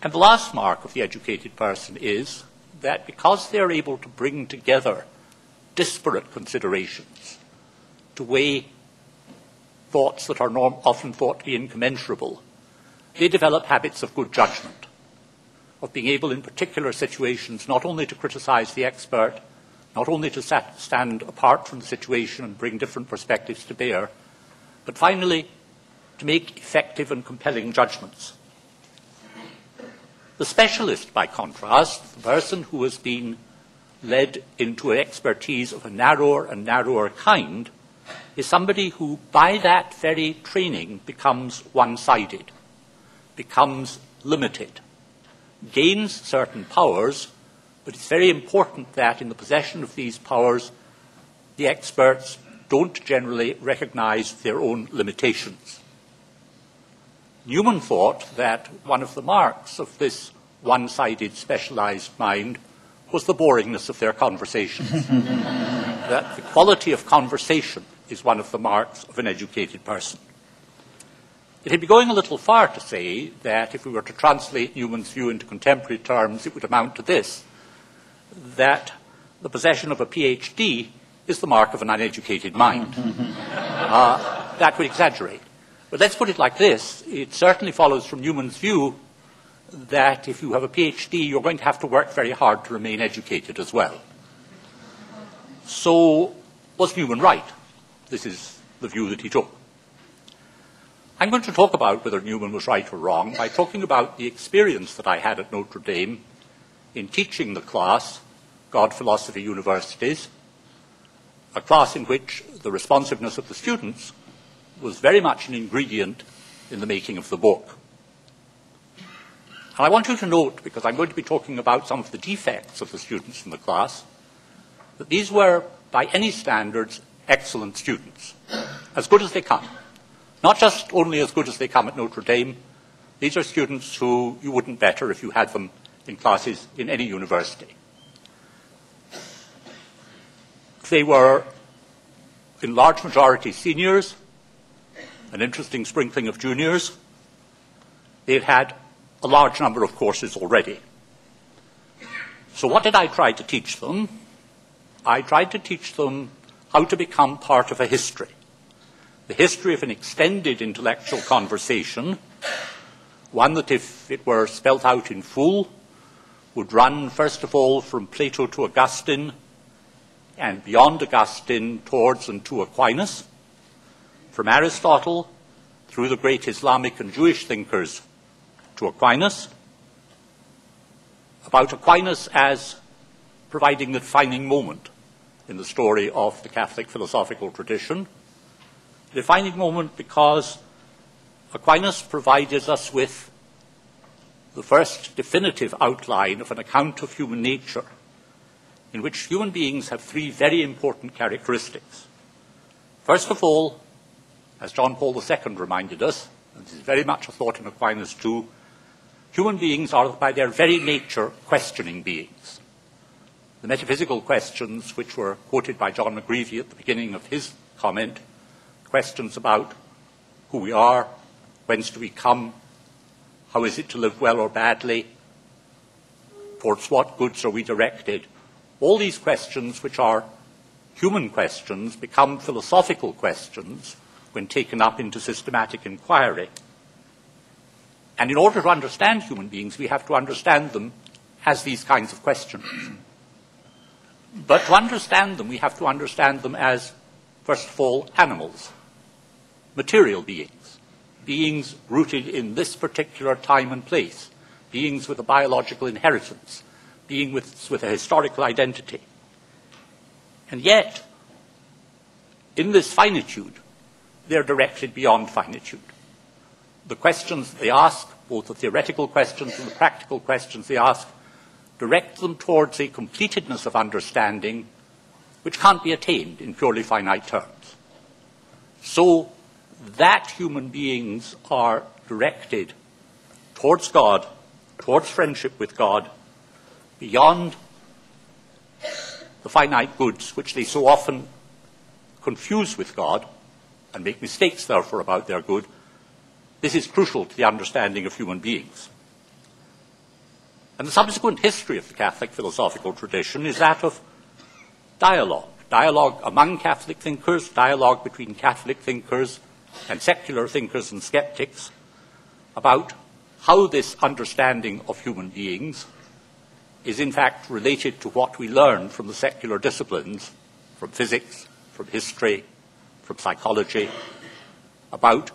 And the last mark of the educated person is that because they are able to bring together disparate considerations, to weigh thoughts that are often thought to be incommensurable, they develop habits of good judgment, of being able in particular situations not only to criticize the expert, not only to stand apart from the situation and bring different perspectives to bear, but finally to make effective and compelling judgments. The specialist, by contrast, the person who has been led into an expertise of a narrower and narrower kind, is somebody who, by that very training, becomes one-sided, becomes limited, gains certain powers, but it's very important that in the possession of these powers, the experts don't generally recognize their own limitations. Newman thought that one of the marks of this one-sided, specialized mind was the boringness of their conversations. That the quality of conversation is one of the marks of an educated person. It would be going a little far to say that if we were to translate Newman's view into contemporary terms, it would amount to this, that the possession of a PhD is the mark of an uneducated mind. That would exaggerate. But let's put it like this. It certainly follows from Newman's view that if you have a PhD, you're going to have to work very hard to remain educated as well. So, was Newman right? This is the view that he took. I'm going to talk about whether Newman was right or wrong by talking about the experience that I had at Notre Dame in teaching the class, God, Philosophy, Universities, a class in which the responsiveness of the students was very much an ingredient in the making of the book. And I want you to note, because I'm going to be talking about some of the defects of the students in the class, that these were, by any standards, excellent students, as good as they come. Not just only as good as they come at Notre Dame, these are students who you wouldn't better if you had them in classes in any university. They were, in large majority, seniors, an interesting sprinkling of juniors. They had had a large number of courses already. So what did I try to teach them? I tried to teach them how to become part of a history. The history of an extended intellectual conversation, one that, if it were spelt out in full, would run, first of all, from Plato to Augustine, and beyond Augustine towards and to Aquinas, from Aristotle through the great Islamic and Jewish thinkers to Aquinas, about Aquinas as providing the defining moment in the story of the Catholic philosophical tradition. The defining moment because Aquinas provided us with the first definitive outline of an account of human nature in which human beings have three very important characteristics. First of all, as John Paul II reminded us, and this is very much a thought in Aquinas too, human beings are by their very nature questioning beings. The metaphysical questions which were quoted by John McGreevy at the beginning of his comment, questions about who we are, whence do we come, how is it to live well or badly, towards what goods are we directed, all these questions which are human questions become philosophical questions when taken up into systematic inquiry. And in order to understand human beings, we have to understand them as these kinds of questions. But to understand them, we have to understand them as, first of all, animals, material beings, beings rooted in this particular time and place, beings with a biological inheritance, beings with a historical identity. And yet, in this finitude, they're directed beyond finitude. The questions they ask, both the theoretical questions and the practical questions they ask, direct them towards a completedness of understanding which can't be attained in purely finite terms. So that human beings are directed towards God, towards friendship with God, beyond the finite goods which they so often confuse with God and make mistakes, therefore, about their good, this is crucial to the understanding of human beings. And the subsequent history of the Catholic philosophical tradition is that of dialogue. Dialogue among Catholic thinkers, dialogue between Catholic thinkers and secular thinkers and skeptics about how this understanding of human beings is in fact related to what we learn from the secular disciplines, from physics, from history, from psychology, about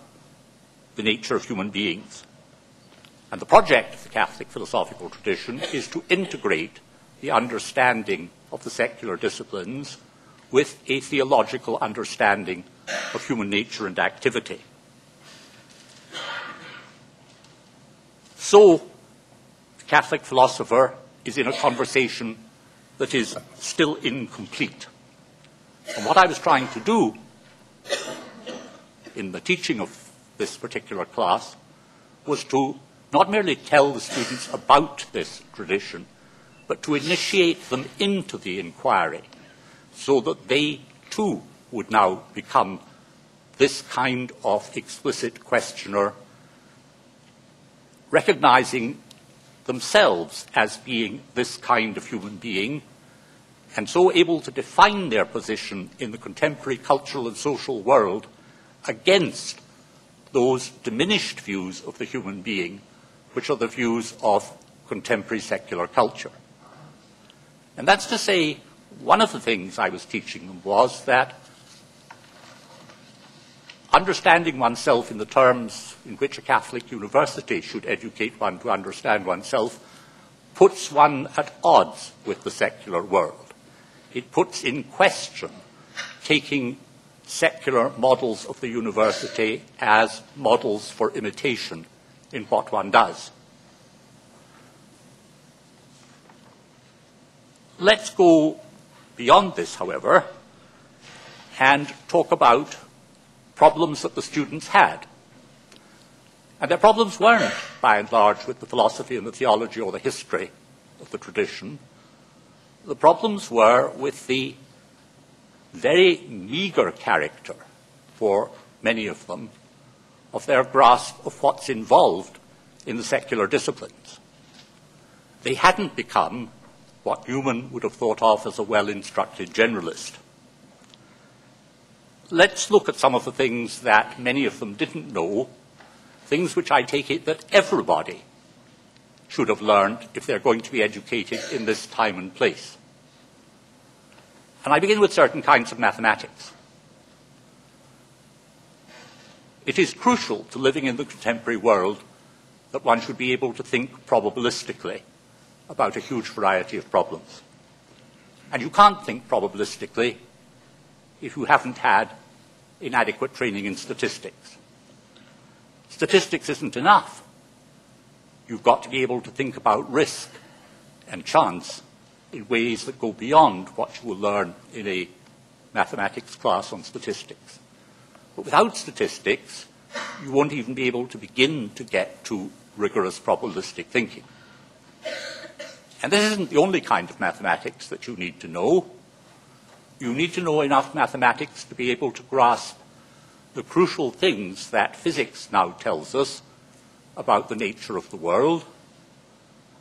the nature of human beings. And the project of the Catholic philosophical tradition is to integrate the understanding of the secular disciplines with a theological understanding of human nature and activity. So, the Catholic philosopher is in a conversation that is still incomplete. And what I was trying to do in the teaching of this particular class was to not merely tell the students about this tradition, but to initiate them into the inquiry so that they too would now become this kind of explicit questioner, recognizing themselves as being this kind of human being, and so able to define their position in the contemporary cultural and social world against those diminished views of the human being, which are the views of contemporary secular culture. And that's to say, one of the things I was teaching them was that understanding oneself in the terms in which a Catholic university should educate one to understand oneself puts one at odds with the secular world. It puts in question taking secular models of the university as models for imitation in what one does. Let's go beyond this, however, and talk about problems that the students had. And their problems weren't, by and large, with the philosophy and the theology or the history of the tradition. The problems were with the very meagre character, for many of them, of their grasp of what's involved in the secular disciplines. They hadn't become what Newman would have thought of as a well-instructed generalist. Let's look at some of the things that many of them didn't know, things which I take it that everybody should have learned if they're going to be educated in this time and place. And I begin with certain kinds of mathematics. It is crucial to living in the contemporary world that one should be able to think probabilistically about a huge variety of problems. And you can't think probabilistically if you haven't had inadequate training in statistics. Statistics isn't enough. You've got to be able to think about risk and chance in ways that go beyond what you will learn in a mathematics class on statistics. But without statistics, you won't even be able to begin to get to rigorous probabilistic thinking. And this isn't the only kind of mathematics that you need to know. You need to know enough mathematics to be able to grasp the crucial things that physics now tells us about the nature of the world,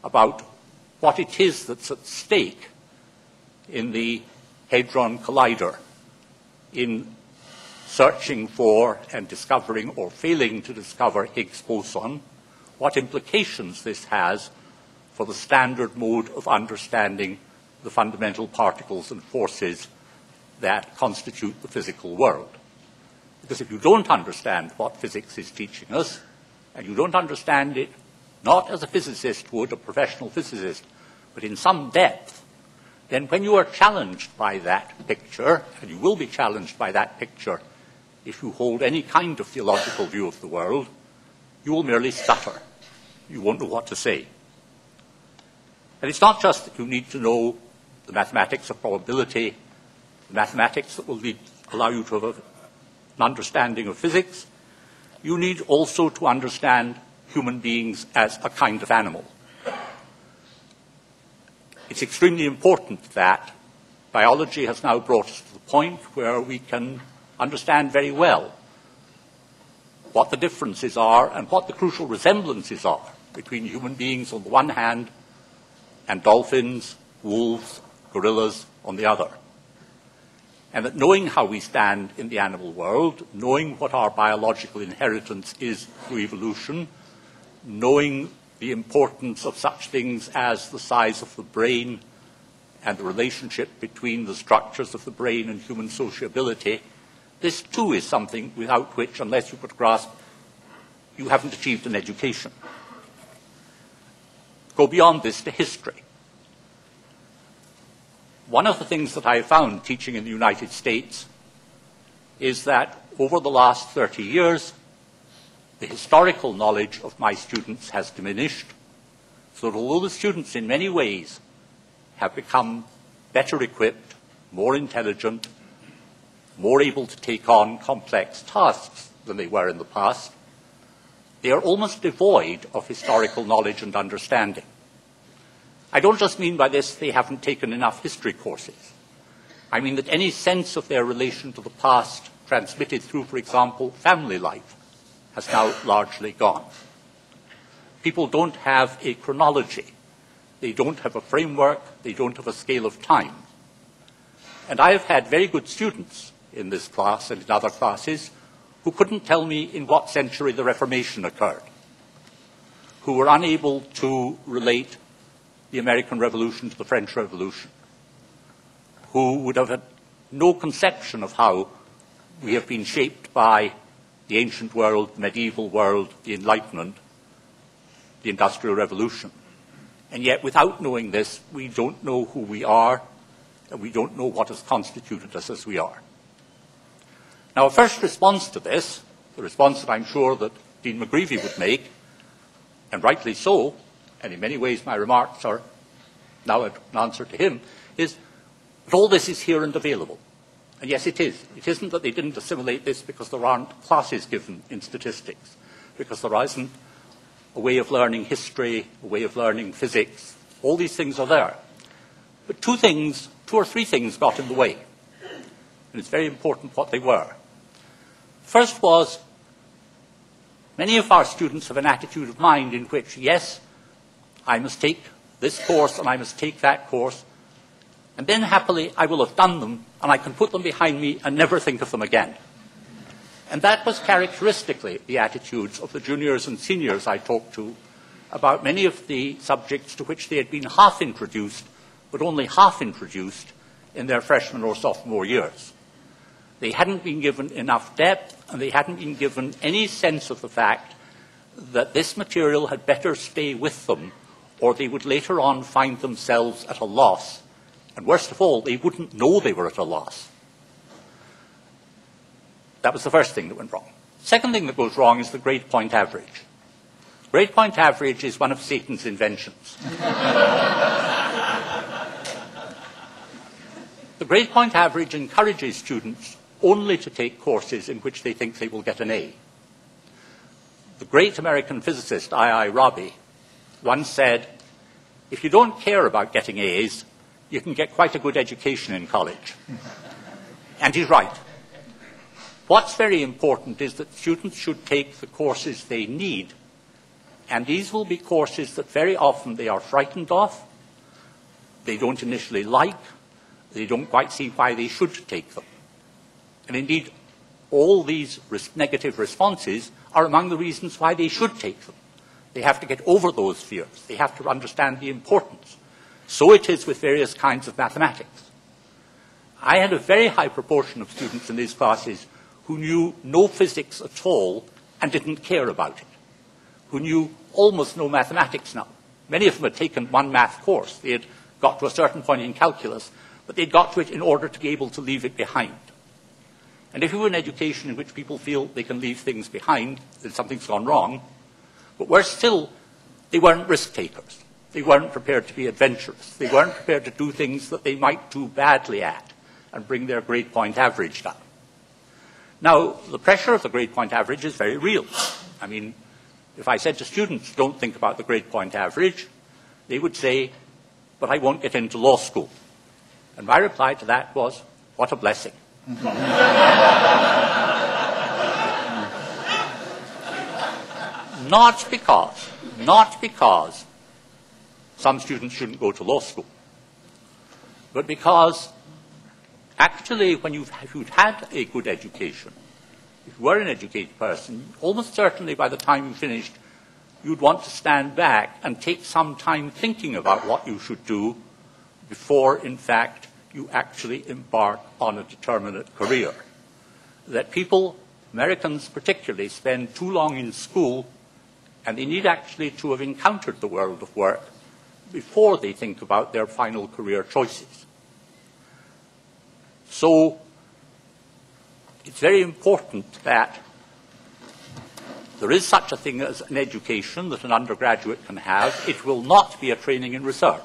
about what it is that's at stake in the Hadron Collider, in searching for and discovering or failing to discover Higgs boson, what implications this has for the standard mode of understanding the fundamental particles and forces that constitute the physical world. Because if you don't understand what physics is teaching us, and you don't understand it not as a physicist would, a professional physicist, but in some depth, then when you are challenged by that picture, and you will be challenged by that picture if you hold any kind of theological view of the world, you will merely stutter. You won't know what to say. And it's not just that you need to know the mathematics of probability, the mathematics that will allow you to have an understanding of physics. You need also to understand human beings as a kind of animal. It's extremely important that biology has now brought us to the point where we can understand very well what the differences are and what the crucial resemblances are between human beings on the one hand and dolphins, wolves, gorillas on the other. And that knowing how we stand in the animal world, knowing what our biological inheritance is through evolution, knowing the importance of such things as the size of the brain and the relationship between the structures of the brain and human sociability, this too is something without which, unless you could grasp, you haven't achieved an education. Go beyond this to history. One of the things that I have found teaching in the United States is that over the last 30 years, the historical knowledge of my students has diminished, so that although the students in many ways have become better equipped, more intelligent, more able to take on complex tasks than they were in the past, they are almost devoid of historical knowledge and understanding. I don't just mean by this they haven't taken enough history courses. I mean that any sense of their relation to the past transmitted through, for example, family life has now largely gone. People don't have a chronology. They don't have a framework. They don't have a scale of time. And I have had very good students in this class and in other classes who couldn't tell me in what century the Reformation occurred, who were unable to relate the American Revolution to the French Revolution, who would have had no conception of how we have been shaped by the ancient world, the medieval world, the Enlightenment, the Industrial Revolution. And yet, without knowing this, we don't know who we are, and we don't know what has constituted us as we are. Now, a first response to this, the response that I'm sure that Dean McGreevy would make, and rightly so, and in many ways my remarks are now an answer to him, is that all this is here and available. And yes, it is. It isn't that they didn't assimilate this because there aren't classes given in statistics, because there isn't a way of learning history, a way of learning physics. All these things are there. But two or three things got in the way. And it's very important what they were. First was, many of our students have an attitude of mind in which, yes, I must take this course and I must take that course, and then happily I will have done them and I can put them behind me and never think of them again. And that was characteristically the attitudes of the juniors and seniors I talked to about many of the subjects to which they had been half introduced, but only half introduced in their freshman or sophomore years. They hadn't been given enough depth, and they hadn't been given any sense of the fact that this material had better stay with them, or they would later on find themselves at a loss. And worst of all, they wouldn't know they were at a loss. That was the first thing that went wrong. Second thing that goes wrong is the grade point average. Grade point average is one of Satan's inventions. The grade point average encourages students only to take courses in which they think they will get an A. The great American physicist I.I. Rabi once said, if you don't care about getting A's, you can get quite a good education in college. And he's right. What's very important is that students should take the courses they need, and these will be courses that very often they are frightened of, they don't initially like, they don't quite see why they should take them. And indeed, all these negative responses are among the reasons why they should take them. They have to get over those fears. They have to understand the importance. So it is with various kinds of mathematics. I had a very high proportion of students in these classes who knew no physics at all and didn't care about it, who knew almost no mathematics now. Many of them had taken one math course. They had got to a certain point in calculus, but they'd got to it in order to be able to leave it behind. And if you have an education in which people feel they can leave things behind, then something's gone wrong. But worse still, they weren't risk takers. They weren't prepared to be adventurous. They weren't prepared to do things that they might do badly at and bring their grade point average down. Now, the pressure of the grade point average is very real. I mean, if I said to students, don't think about the grade point average, they would say, but I won't get into law school. And my reply to that was, What a blessing. Not because some students shouldn't go to law school, but because actually when you've had a good education, if you were an educated person, almost certainly by the time you finished, you'd want to stand back and take some time thinking about what you should do before, in fact, you actually embark on a determinate career. That people, Americans particularly, spend too long in school, and they need actually to have encountered the world of work before they think about their final career choices. So it's very important that there is such a thing as an education that an undergraduate can have. It will not be a training in research,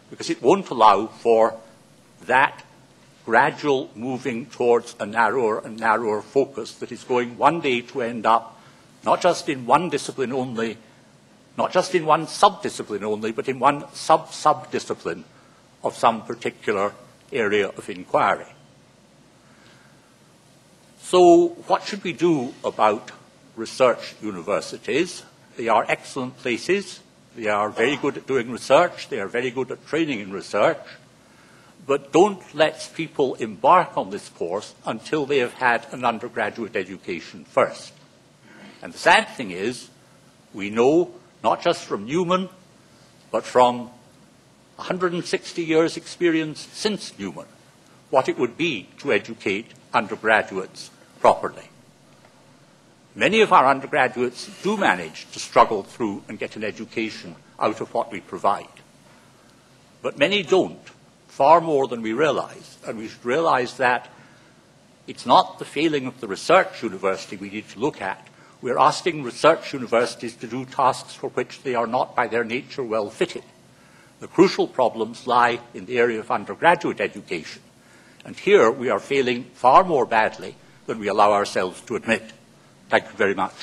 because it won't allow for that gradual moving towards a narrower and narrower focus that is going one day to end up not just in one discipline only, not just in one sub-discipline only, but in one sub-sub-discipline of some particular area of inquiry. So what should we do about research universities? They are excellent places. They are very good at doing research. They are very good at training in research. But don't let people embark on this course until they have had an undergraduate education first. And the sad thing is, we know, not just from Newman, but from 160 years' experience since Newman, what it would be to educate undergraduates properly. Many of our undergraduates do manage to struggle through and get an education out of what we provide. But many don't, far more than we realize. And we should realize that it's not the failing of the research university we need to look at. We're asking research universities to do tasks for which they are not by their nature well fitted. The crucial problems lie in the area of undergraduate education. And here we are failing far more badly than we allow ourselves to admit. Thank you very much.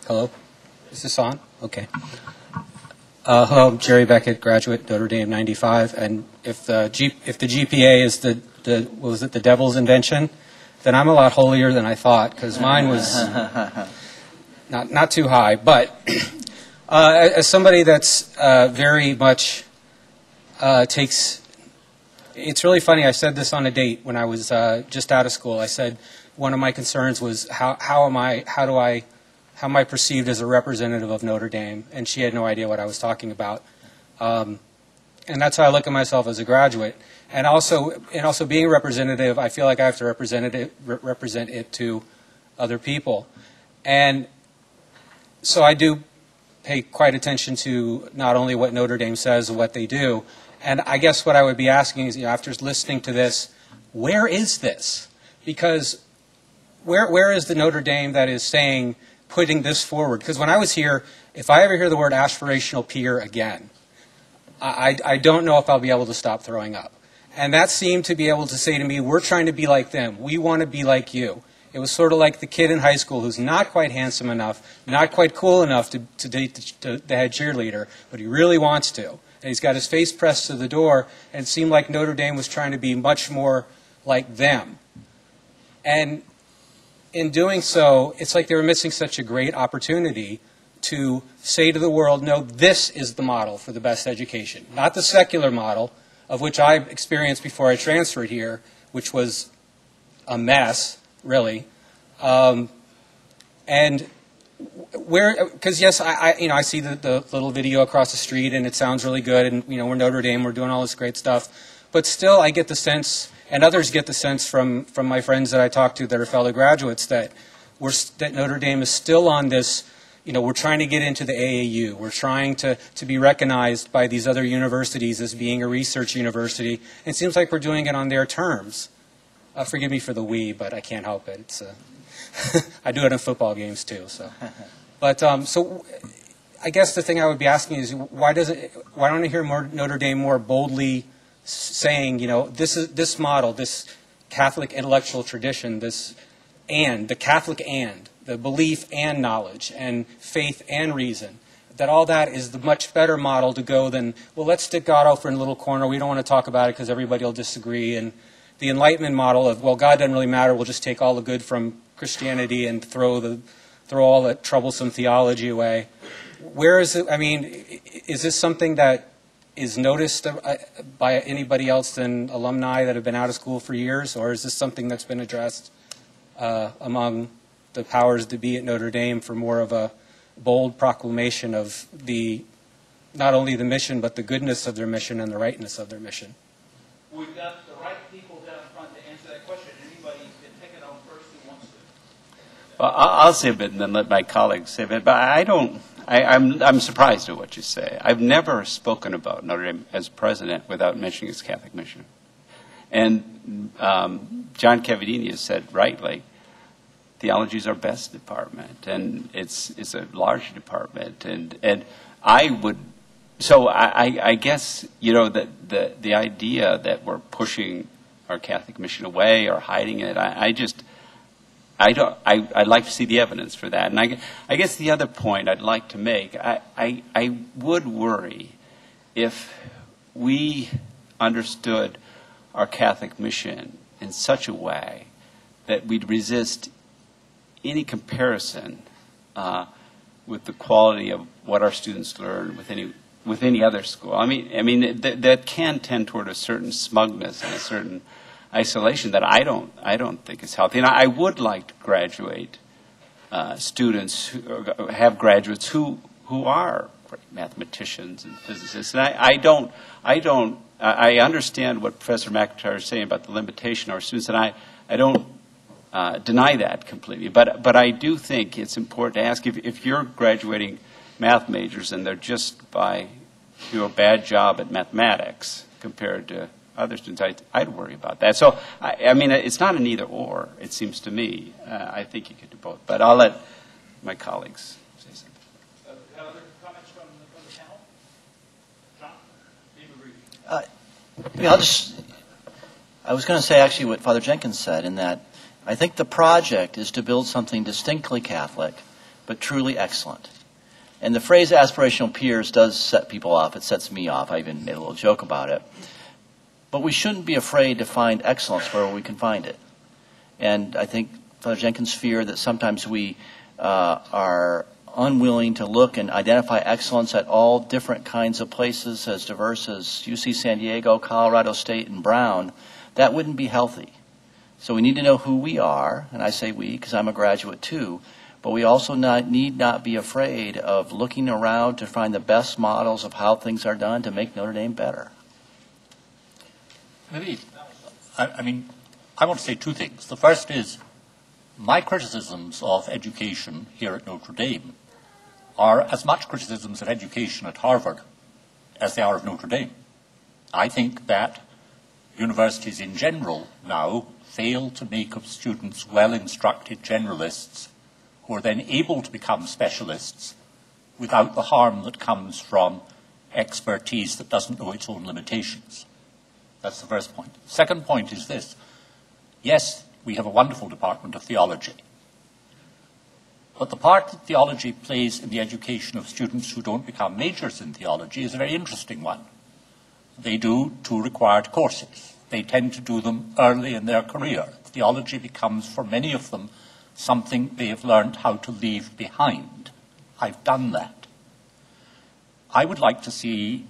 Hello? Is this on? Okay. Hello, I'm Jerry Beckett, graduate, Notre Dame 95. And if the GPA is the devil's invention, then I'm a lot holier than I thought, because mine was not too high. But as somebody that's very much takes, it's really funny. I said this on a date when I was just out of school. I said one of my concerns was how am I perceived as a representative of Notre Dame? And she had no idea what I was talking about. And that's how I look at myself as a graduate. And also being a representative, I feel like I have to represent it to other people. And so I do pay quite attention to not only what Notre Dame says and what they do. And I guess what I would be asking is, after listening to this, where is this? Because where is the Notre Dame that is saying, putting this forward? Because when I was here, if I ever hear the word aspirational peer again, I don't know if I'll be able to stop throwing up. And that seemed to be able to say to me, we're trying to be like them. We want to be like you. It was sort of like the kid in high school who's not quite handsome enough, not quite cool enough to date the head cheerleader, but he really wants to. And he's got his face pressed to the door, and it seemed like Notre Dame was trying to be much more like them. And in doing so, it's like they were missing such a great opportunity to say to the world, no, this is the model for the best education. Not the secular model, of which I experienced before I transferred here, which was a mess, really. And where, because yes, I see the little video across the street, and it sounds really good, and we're Notre Dame, we're doing all this great stuff. But still, I get the sense, and others get the sense from my friends that I talk to that are fellow graduates, that that Notre Dame is still on this, we're trying to get into the AAU. We're trying to be recognized by these other universities as being a research university. And it seems like we're doing it on their terms. Forgive me for the we, but I can't help it. It's, I do it in football games too. So, but so I guess the thing I would be asking is why don't I hear Notre Dame more boldly saying, this model, this Catholic intellectual tradition, the Catholic the belief and knowledge and faith and reason, that all that is the much better model to go than, well, let's stick God over in a little corner. We don't want to talk about it because everybody will disagree. And the Enlightenment model of, well, God doesn't really matter. We'll just take all the good from Christianity and throw all that troublesome theology away. Where is it? I mean, is this something that is noticed by anybody else than alumni that have been out of school for years, or is this something that's been addressed among the powers that be at Notre Dame for more of a bold proclamation of not only the mission, but the goodness of their mission and the rightness of their mission? We've got the right people down front to answer that question. Anybody can take it on first who wants to. Well, I'll say a bit and then let my colleagues say a bit, but I'm surprised at what you say. I've never spoken about Notre Dame as president without mentioning its Catholic mission. And John Cavadini has said rightly, theology is our best department, and it's a large department. And I guess, the idea that we're pushing our Catholic mission away or hiding it, I'd like to see the evidence for that. And I guess the other point I'd like to make, I would worry if we understood our Catholic mission in such a way that we'd resist any comparison with the quality of what our students learn with any other school. I mean that can tend toward a certain smugness and a certain isolation that I don't think is healthy. And I would like to graduate students have graduates who are great mathematicians and physicists. And I understand what Professor McIntyre is saying about the limitation of our students, and I don't deny that completely. But I do think it's important to ask if you're graduating math majors and they're just do a bad job at mathematics compared to other students, I'd worry about that. So, I mean, it's not an either or, it seems to me. I think you could do both. But I'll let my colleagues say something. Other comments from the panel? John? I was going to say actually what Father Jenkins said, in that I think the project is to build something distinctly Catholic, but truly excellent. And the phrase aspirational peers does set people off. It sets me off. I even made a little joke about it. But we shouldn't be afraid to find excellence where we can find it. And I think Father Jenkins' fear that sometimes we are unwilling to look and identify excellence at all different kinds of places as diverse as UC San Diego, Colorado State, and Brown, that wouldn't be healthy. So we need to know who we are, and I say we because I'm a graduate too, but we also need not be afraid of looking around to find the best models of how things are done to make Notre Dame better. Maybe, I want to say two things. The first is my criticisms of education here at Notre Dame are as much criticisms of education at Harvard as they are of Notre Dame. I think that universities in general now fail to make of students well-instructed generalists who are then able to become specialists without the harm that comes from expertise that doesn't know its own limitations. That's the first point. The second point is this. Yes, we have a wonderful department of theology. But the part that theology plays in the education of students who don't become majors in theology is a very interesting one. They do 2 required courses. They tend to do them early in their career. Theology becomes, for many of them, something they have learned how to leave behind. I've done that. I would like to see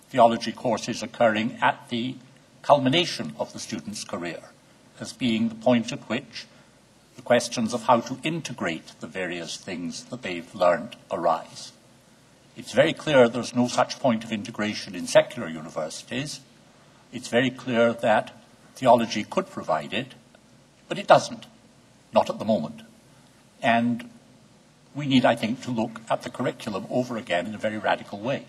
theology courses occurring at the culmination of the student's career as being the point at which the questions of how to integrate the various things that they've learned arise. It's very clear there's no such point of integration in secular universities. It's very clear that theology could provide it, but it doesn't, not at the moment. And we need, I think, to look at the curriculum over again in a very radical way.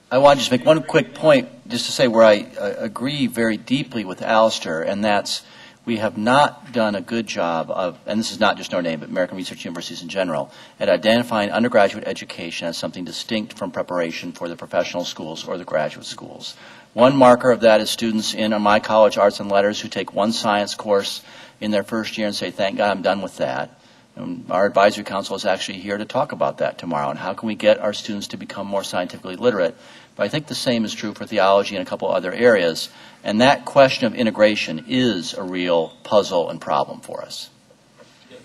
I want to just make one quick point, just to say where I agree very deeply with Alisdair, and that's we have not done a good job of, and this is not just Notre Dame, but American research universities in general, at identifying undergraduate education as something distinct from preparation for the professional schools or the graduate schools. One marker of that is students in my college, Arts and Letters, who take one science course in their first year and say, thank God I'm done with that. And our advisory council is actually here to talk about that tomorrow, and how can we get our students to become more scientifically literate. But I think the same is true for theology and a couple other areas. And that question of integration is a real puzzle and problem for us. We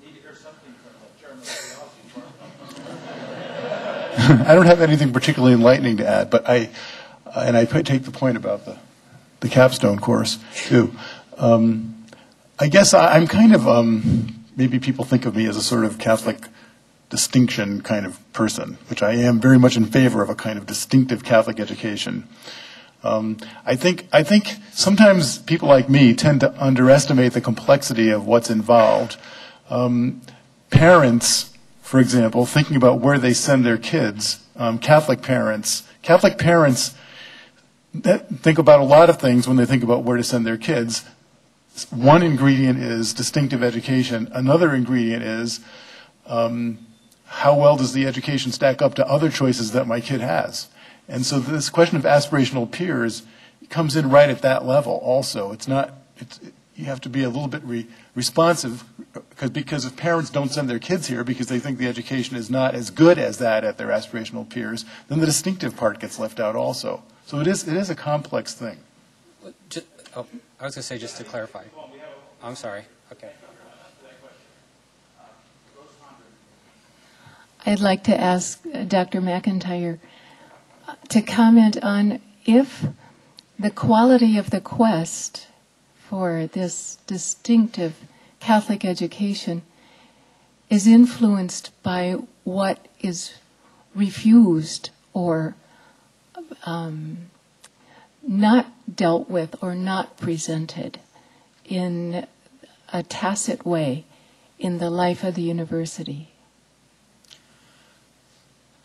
need to hear something from the chairman of the theology department. I don't have anything particularly enlightening to add, but I take the point about the capstone course too. I guess I'm kind of maybe people think of me as a sort of Catholic distinction kind of person, which I am very much in favor of a kind of distinctive Catholic education. I think sometimes people like me tend to underestimate the complexity of what's involved. Parents, for example, thinking about where they send their kids, Catholic parents think about a lot of things when they think about where to send their kids. One ingredient is distinctive education. Another ingredient is how well does the education stack up to other choices that my kid has? And so this question of aspirational peers comes in right at that level also. You have to be a little bit responsive because if parents don't send their kids here because they think the education is not as good as that at their aspirational peers, then the distinctive part gets left out also. So it is a complex thing. I was going to say, just to clarify. I'm sorry. Okay. I'd like to ask Dr. McIntyre to comment on if the quality of the quest for this distinctive Catholic education is influenced by what is refused or not dealt with or not presented in a tacit way in the life of the university.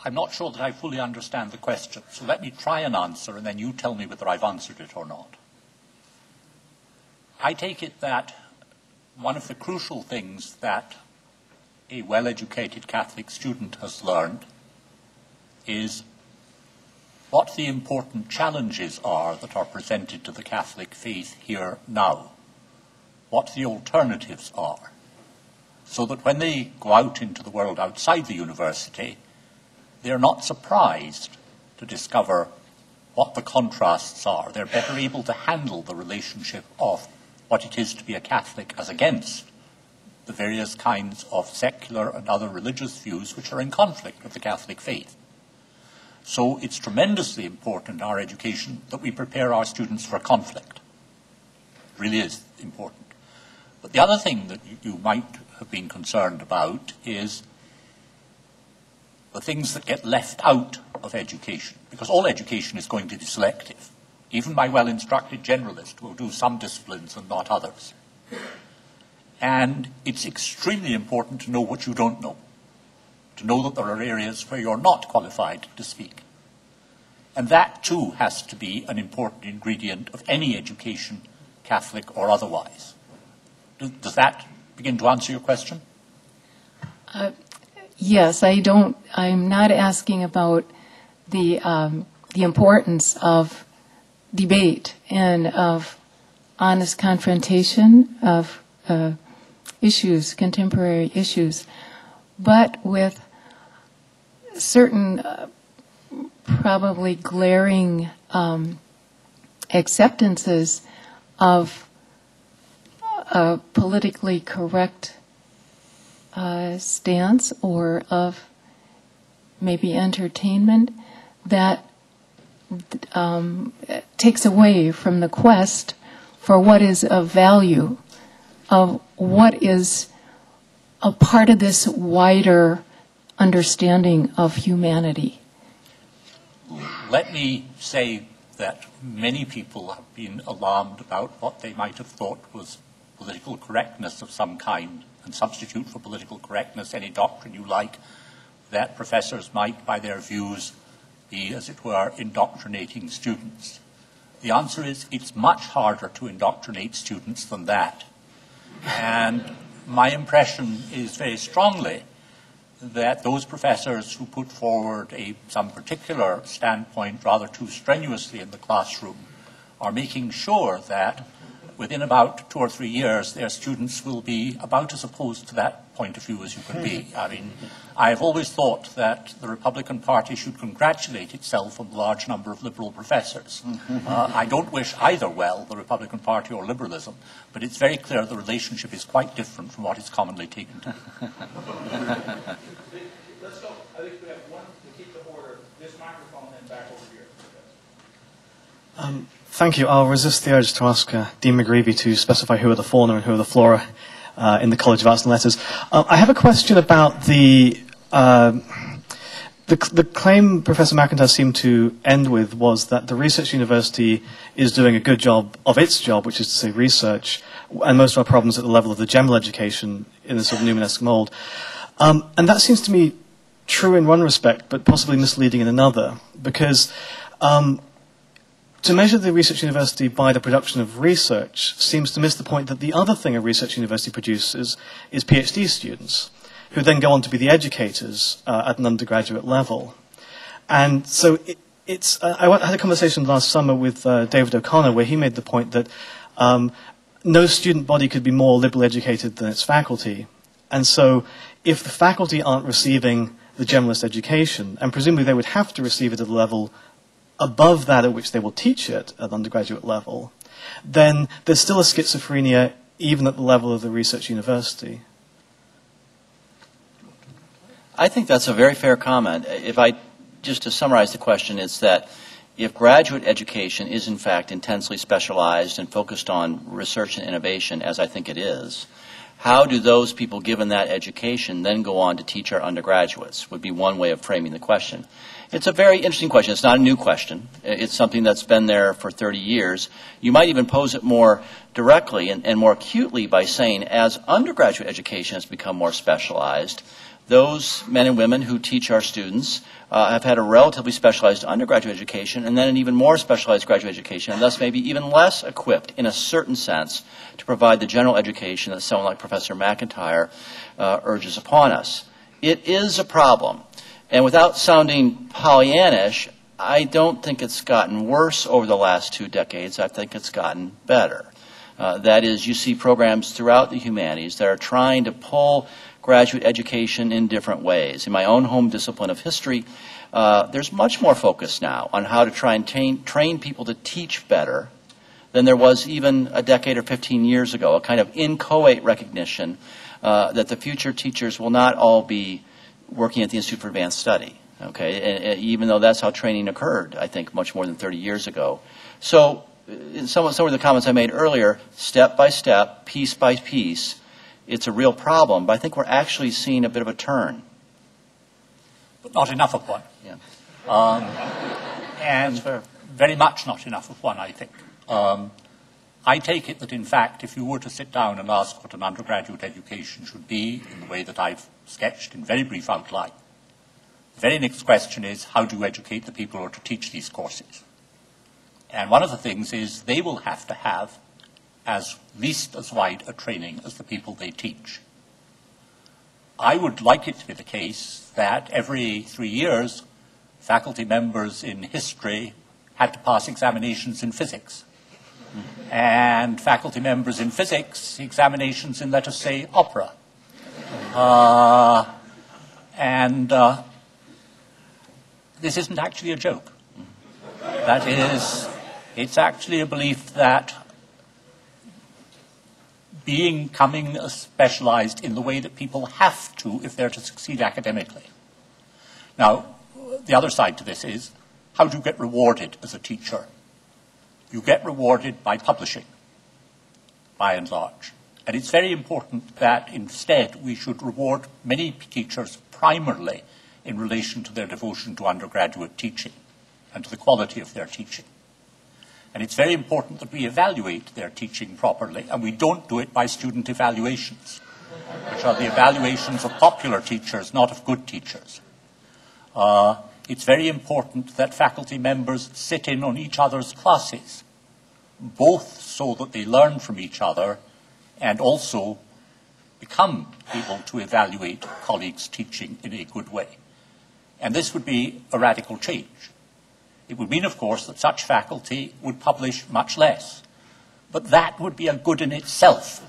I'm not sure that I fully understand the question, so let me try and answer, and then you tell me whether I've answered it or not. I take it that one of the crucial things that a well-educated Catholic student has learned is what the important challenges are that are presented to the Catholic faith here now, what the alternatives are, so that when they go out into the world outside the university, they're not surprised to discover what the contrasts are. They're better able to handle the relationship of what it is to be a Catholic as against the various kinds of secular and other religious views which are in conflict with the Catholic faith. So it's tremendously important in our education that we prepare our students for conflict. It really is important. But the other thing that you might have been concerned about is the things that get left out of education, because all education is going to be selective. Even my well-instructed generalist will do some disciplines and not others. And it's extremely important to know what you don't know, to know that there are areas where you're not qualified to speak. And that, too, has to be an important ingredient of any education, Catholic or otherwise. Does that begin to answer your question? Yes, I'm not asking about the importance of debate and of honest confrontation of issues, contemporary issues, but with certain probably glaring acceptances of a politically correct stance or of maybe entertainment that takes away from the quest for what is of value, of what is a part of this wider understanding of humanity. let me say that many people have been alarmed about what they might have thought was political correctness of some kind, and substitute for political correctness any doctrine you like, that professors might, by their views, be, as it were, indoctrinating students. The answer is it's much harder to indoctrinate students than that. And my impression is very strongly that those professors who put forward some particular standpoint rather too strenuously in the classroom are making sure that within about 2 or 3 years their students will be about as opposed to that point of view as you can be. I mean, I have always thought that the Republican Party should congratulate itself on the large number of liberal professors. I don't wish either well, the Republican Party or liberalism, but it's very clear the relationship is quite different from what is commonly taken to be. Let's go. I think we have one to keep the order. This microphone and back over here. Thank you. I'll resist the urge to ask Dean McGreevy to specify who are the fauna and who are the flora in the College of Arts and Letters. I have a question about the claim Professor McIntyre seemed to end with was that the research university is doing a good job of its job, which is to say research, and most of our problems at the level of the general education in a sort of Newmanesque mold. And that seems to me true in one respect, but possibly misleading in another, because to measure the research university by the production of research seems to miss the point that the other thing a research university produces is PhD students, who then go on to be the educators at an undergraduate level. And so I had a conversation last summer with David O'Connor where he made the point that no student body could be more liberally educated than its faculty. And so if the faculty aren't receiving the generalist education, and presumably they would have to receive it at a level above that at which they will teach it at undergraduate level, then there's still a schizophrenia even at the level of the research university. I think that's a very fair comment. Just to summarize the question, it's that if graduate education is in fact intensely specialized and focused on research and innovation, as I think it is, how do those people given that education then go on to teach our undergraduates, would be one way of framing the question. It's a very interesting question. It's not a new question. It's something that's been there for 30 years. You might even pose it more directly and more acutely by saying, as undergraduate education has become more specialized, those men and women who teach our students have had a relatively specialized undergraduate education and then an even more specialized graduate education, and thus maybe even less equipped in a certain sense to provide the general education that someone like Professor McIntyre urges upon us. It is a problem. And without sounding Pollyannish, I don't think it's gotten worse over the last 2 decades. I think it's gotten better. That is, you see programs throughout the humanities that are trying to pull graduate education in different ways. In my own home discipline of history, there's much more focus now on how to try and train people to teach better than there was even a decade or 15 years ago, a kind of inchoate recognition that the future teachers will not all be working at the Institute for Advanced Study, okay, and even though that's how training occurred, I think, much more than 30 years ago. So in some of the comments I made earlier, step by step, piece by piece, it's a real problem, but I think we're actually seeing a bit of a turn. But not enough of one. Yeah. And very much not enough of one, I think. I take it that, in fact, if you were to sit down and ask what an undergraduate education should be in the way that I've sketched in very brief outline, the very next question is, how do you educate the people who are to teach these courses? And one of the things is they will have to have at least as wide a training as the people they teach. I would like it to be the case that every 3 years, faculty members in history had to pass examinations in physics. And faculty members in physics, examinations in, let us say, opera. This isn't actually a joke. That is, it's actually a belief that becoming specialized in the way that people have to if they're to succeed academically. Now, the other side to this is, how do you get rewarded as a teacher? You get rewarded by publishing, by and large. And it's very important that instead we should reward many teachers primarily in relation to their devotion to undergraduate teaching. and to the quality of their teaching. And it's very important that we evaluate their teaching properly, and we don't do it by student evaluations, which are the evaluations of popular teachers, not of good teachers. It's very important that faculty members sit in on each other's classes, both so that they learn from each other and also become able to evaluate colleagues' teaching in a good way. And this would be a radical change. It would mean, of course, that such faculty would publish much less. But that would be a good in itself.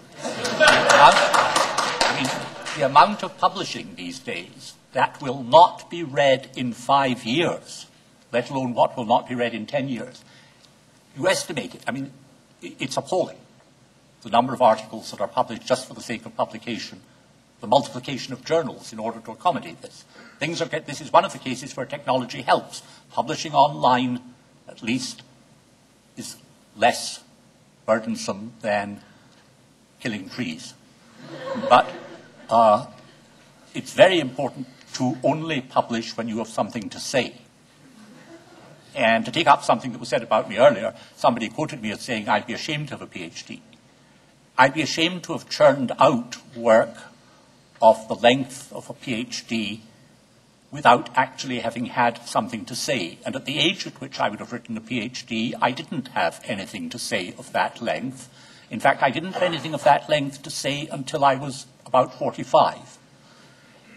The amount of publishing these days that will not be read in 5 years, let alone what will not be read in 10 years. You estimate it. It's appalling, the number of articles that are published just for the sake of publication, the multiplication of journals in order to accommodate this. This is one of the cases where technology helps. Publishing online, at least, is less burdensome than killing trees. But it's very important to only publish when you have something to say. And to take up something that was said about me earlier, somebody quoted me as saying, I'd be ashamed to have a PhD. I'd be ashamed to have churned out work of the length of a PhD without actually having had something to say. And at the age at which I would have written a PhD, I didn't have anything to say of that length. In fact, I didn't have anything of that length to say until I was about 45.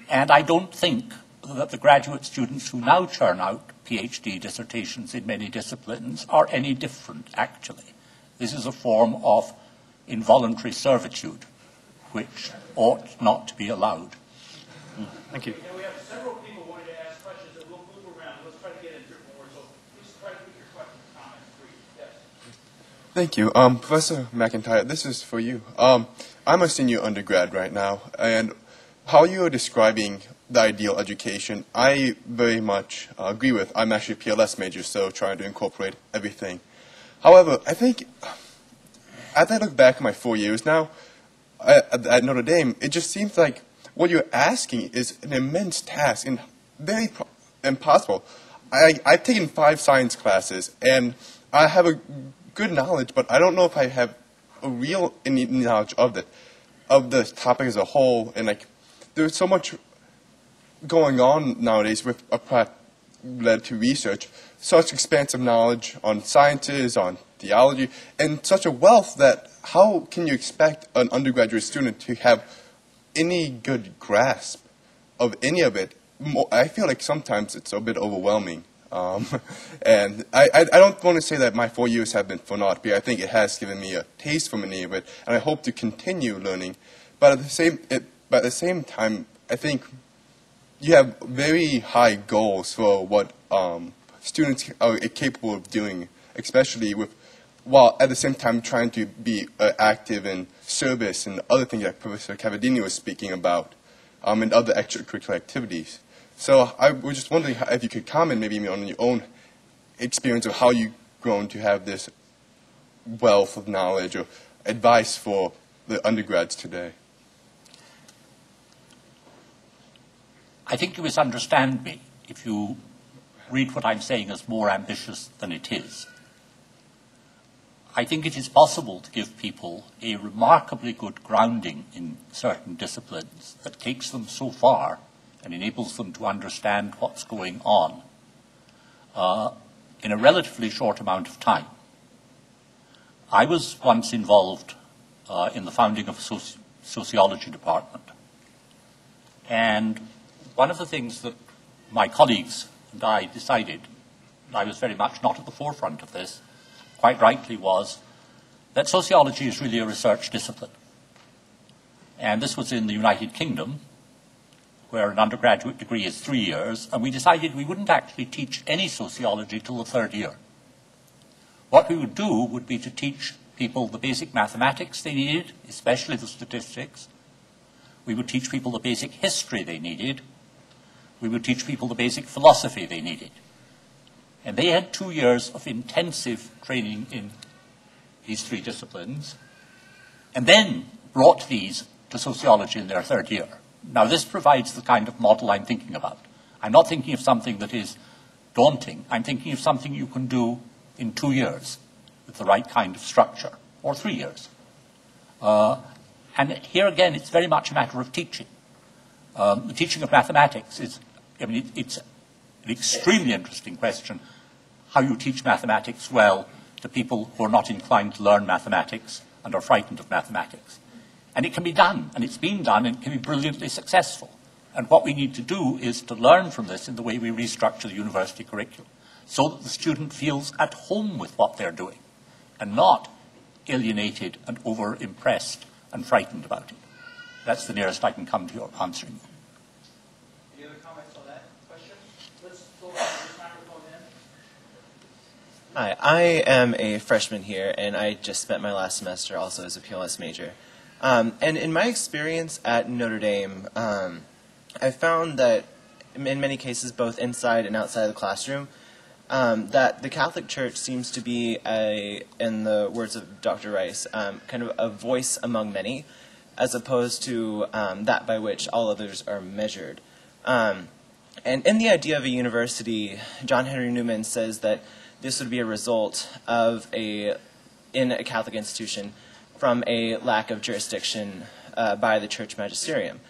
And I don't think that the graduate students who now churn out PhD dissertations in many disciplines are any different, actually. This is a form of involuntary servitude, which ought not to be allowed. Thank you. And we have several people wanting to ask questions, and we'll move around. Let's try to get into it more. So please try to keep your questions, comments brief. Yes. Thank you. Professor McIntyre, this is for you. I'm a senior undergrad right now, and how you are describing the ideal education, I very much agree with. I'm actually a PLS major, so trying to incorporate everything. However, I think, as I look back at my 4 years now at Notre Dame, it just seems like what you're asking is an immense task and very impossible. I've taken 5 science classes, and I have a good knowledge, but I don't know if I have a real knowledge of the topic as a whole. And there's so much going on nowadays with led to research, such expansive knowledge on sciences, on theology, and such a wealth that how can you expect an undergraduate student to have any good grasp of any of it? I feel like sometimes it's a bit overwhelming. And I don't want to say that my 4 years have been for naught, but I think it has given me a taste for many of it, and I hope to continue learning. But at the same time, I think you have very high goals for what students are capable of doing, especially while at the same time trying to be active in service and other things that Professor Cavadini was speaking about, and other extracurricular activities. So I was just wondering if you could comment maybe on your own experience of how you've grown to have this wealth of knowledge or advice for the undergrads today. I think you misunderstand me if you read what I'm saying as more ambitious than it is. I think it is possible to give people a remarkably good grounding in certain disciplines that takes them so far and enables them to understand what's going on in a relatively short amount of time. I was once involved in the founding of a sociology department. And one of the things that my colleagues and I decided, and I was very much not at the forefront of this, quite rightly, was that sociology is really a research discipline. And this was in the United Kingdom, where an undergraduate degree is 3 years, and we decided we wouldn't actually teach any sociology till the 3rd year. What we would do would be to teach people the basic mathematics they needed, especially the statistics. We would teach people the basic history they needed. We would teach people the basic philosophy they needed. And they had 2 years of intensive training in these 3 disciplines, and then brought these to sociology in their 3rd year. Now, this provides the kind of model I'm thinking about. I'm not thinking of something that is daunting. I'm thinking of something you can do in 2 years with the right kind of structure, or 3 years. And here again, it's very much a matter of teaching. The teaching of mathematics is, I mean, it's an extremely interesting question, how you teach mathematics well to people who are not inclined to learn mathematics and are frightened of mathematics. And it can be done, and it's been done, and it can be brilliantly successful. And what we need to do is to learn from this in the way we restructure the university curriculum, so that the student feels at home with what they're doing, and not alienated and over-impressed and frightened about it. That's the nearest I can come to your answering. Any other comments on that question? Let's go back to this microphone then. Hi, I am a freshman here, and I just spent my last semester also as a PLS major. And in my experience at Notre Dame, I found that in many cases, both inside and outside of the classroom, that the Catholic Church seems to be, in the words of Dr. Rice, kind of a voice among many, as opposed to that by which all others are measured. And in the idea of a university, John Henry Newman says that this would be a result of in a Catholic institution from a lack of jurisdiction by the church magisterium.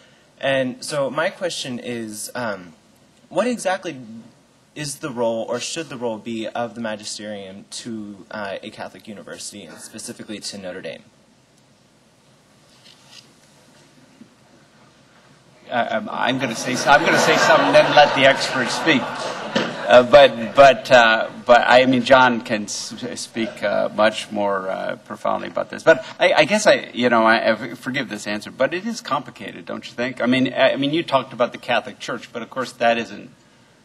And so my question is, what exactly is the role, or should the role be, of the magisterium to a Catholic university, and specifically to Notre Dame? I'm going to say something, then let the experts speak. But I mean, John can speak much more profoundly about this. But I guess I forgive this answer, but it is complicated, don't you think? I mean, you talked about the Catholic Church, but of course that isn't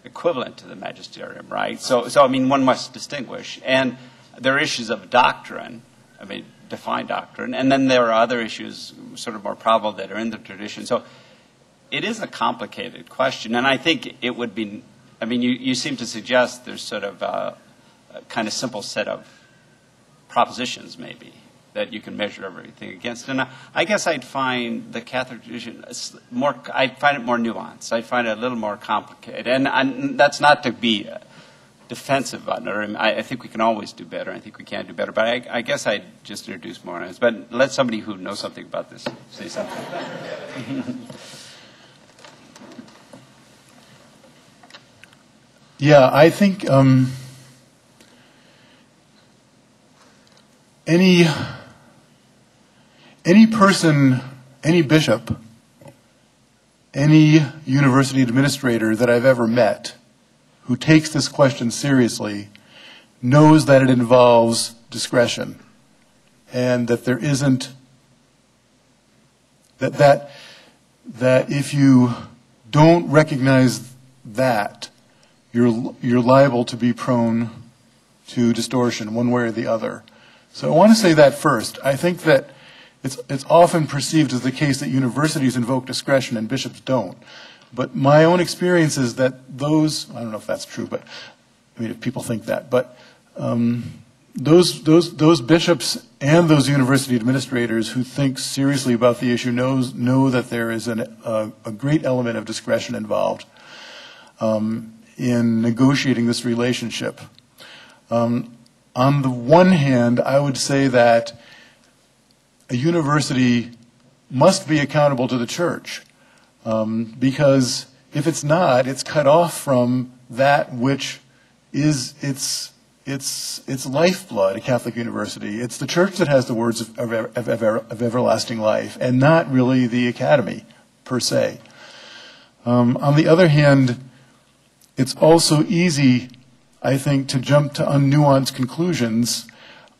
equivalent to the magisterium, right? So I mean, one must distinguish, and there are issues of doctrine. I mean, defined doctrine, and then there are other issues, sort of more probable, that are in the tradition. So it is a complicated question, and I think it would be. I mean, you seem to suggest there's sort of a kind of simple set of propositions, maybe, that you can measure everything against. And I guess I'd find the Catholic tradition I'd find it more nuanced. I'd find it a little more complicated. And that's not to be defensive about it. I think we can always do better. I think we can do better. But I guess I'd just introduce more on it. But let somebody who knows something about this say something. Yeah, I think any person, any bishop, any university administrator that I've ever met who takes this question seriously knows that it involves discretion, and that there isn't that if you don't recognize that, you're liable to be prone to distortion one way or the other. So I want to say that first. I think that it's often perceived as the case that universities invoke discretion and bishops don't. But my own experience is that those, I don't know if that's true, but I mean, if people think that, but those bishops and those university administrators who think seriously about the issue know that there is a great element of discretion involved in negotiating this relationship. On the one hand, I would say that a university must be accountable to the church, because if it's not, it's cut off from that which is its lifeblood, a Catholic university. It's the church that has the words of everlasting life, and not really the academy, per se. On the other hand, it's also easy, I think, to jump to unnuanced conclusions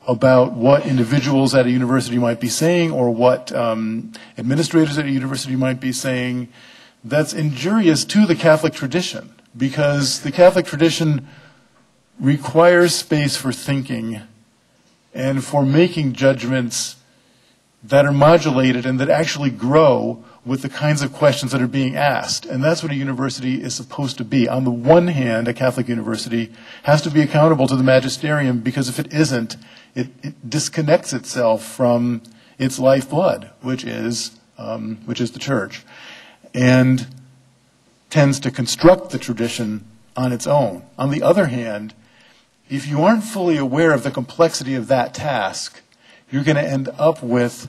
about what individuals at a university might be saying, or what administrators at a university might be saying, that's injurious to the Catholic tradition, because the Catholic tradition requires space for thinking and for making judgments that are modulated and that actually grow with the kinds of questions that are being asked. And that's what a university is supposed to be. On the one hand, a Catholic university has to be accountable to the magisterium, because if it isn't, it disconnects itself from its lifeblood, which is the church, and tends to construct the tradition on its own. On the other hand, if you aren't fully aware of the complexity of that task, you're going to end up with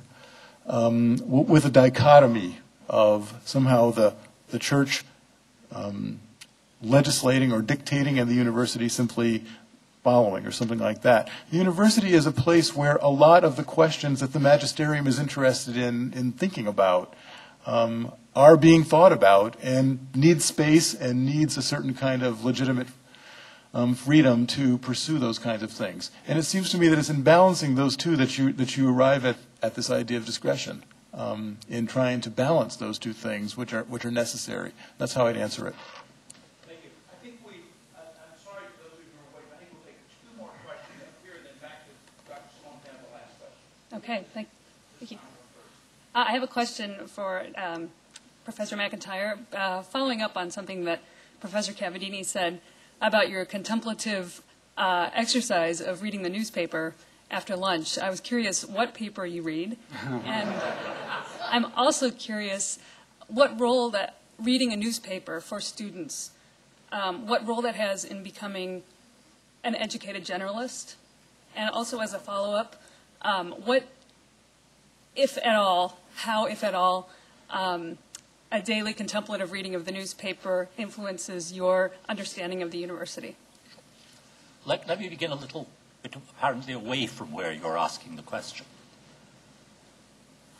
a dichotomy of somehow the church legislating or dictating and the university simply following or something like that. The university is a place where a lot of the questions that the magisterium is interested in thinking about are being thought about and need space and needs a certain kind of legitimate freedom to pursue those kinds of things. And it seems to me that it's in balancing those two that you arrive at this idea of discretion, in trying to balance those two things which are necessary. That's how I'd answer it. Thank you. I think I'm sorry for those of you who are waiting. I think we'll take 2 more questions up here and then back to Dr. Sloan to have the last question. Okay, thank you. I have a question for Professor McIntyre, following up on something that Professor Cavadini said about your contemplative exercise of reading the newspaper after lunch. I was curious what paper you read, and I'm also curious what role that reading a newspaper for students, what role that has in becoming an educated generalist, and also as a follow-up, what, if at all, how, if at all, a daily contemplative reading of the newspaper influences your understanding of the university? Let me begin a little bit apparently away from where you're asking the question.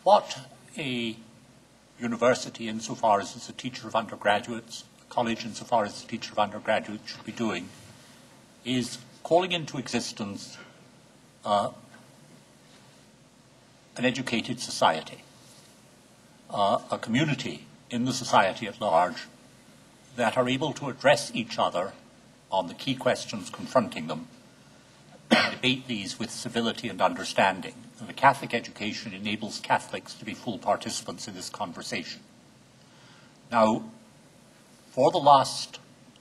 What a university, insofar as it's a teacher of undergraduates, a college, insofar as it's a teacher of undergraduates, should be doing is calling into existence an educated society, a community in the society at large that are able to address each other on the key questions confronting them and debate these with civility and understanding. And the Catholic education enables Catholics to be full participants in this conversation. Now, for the last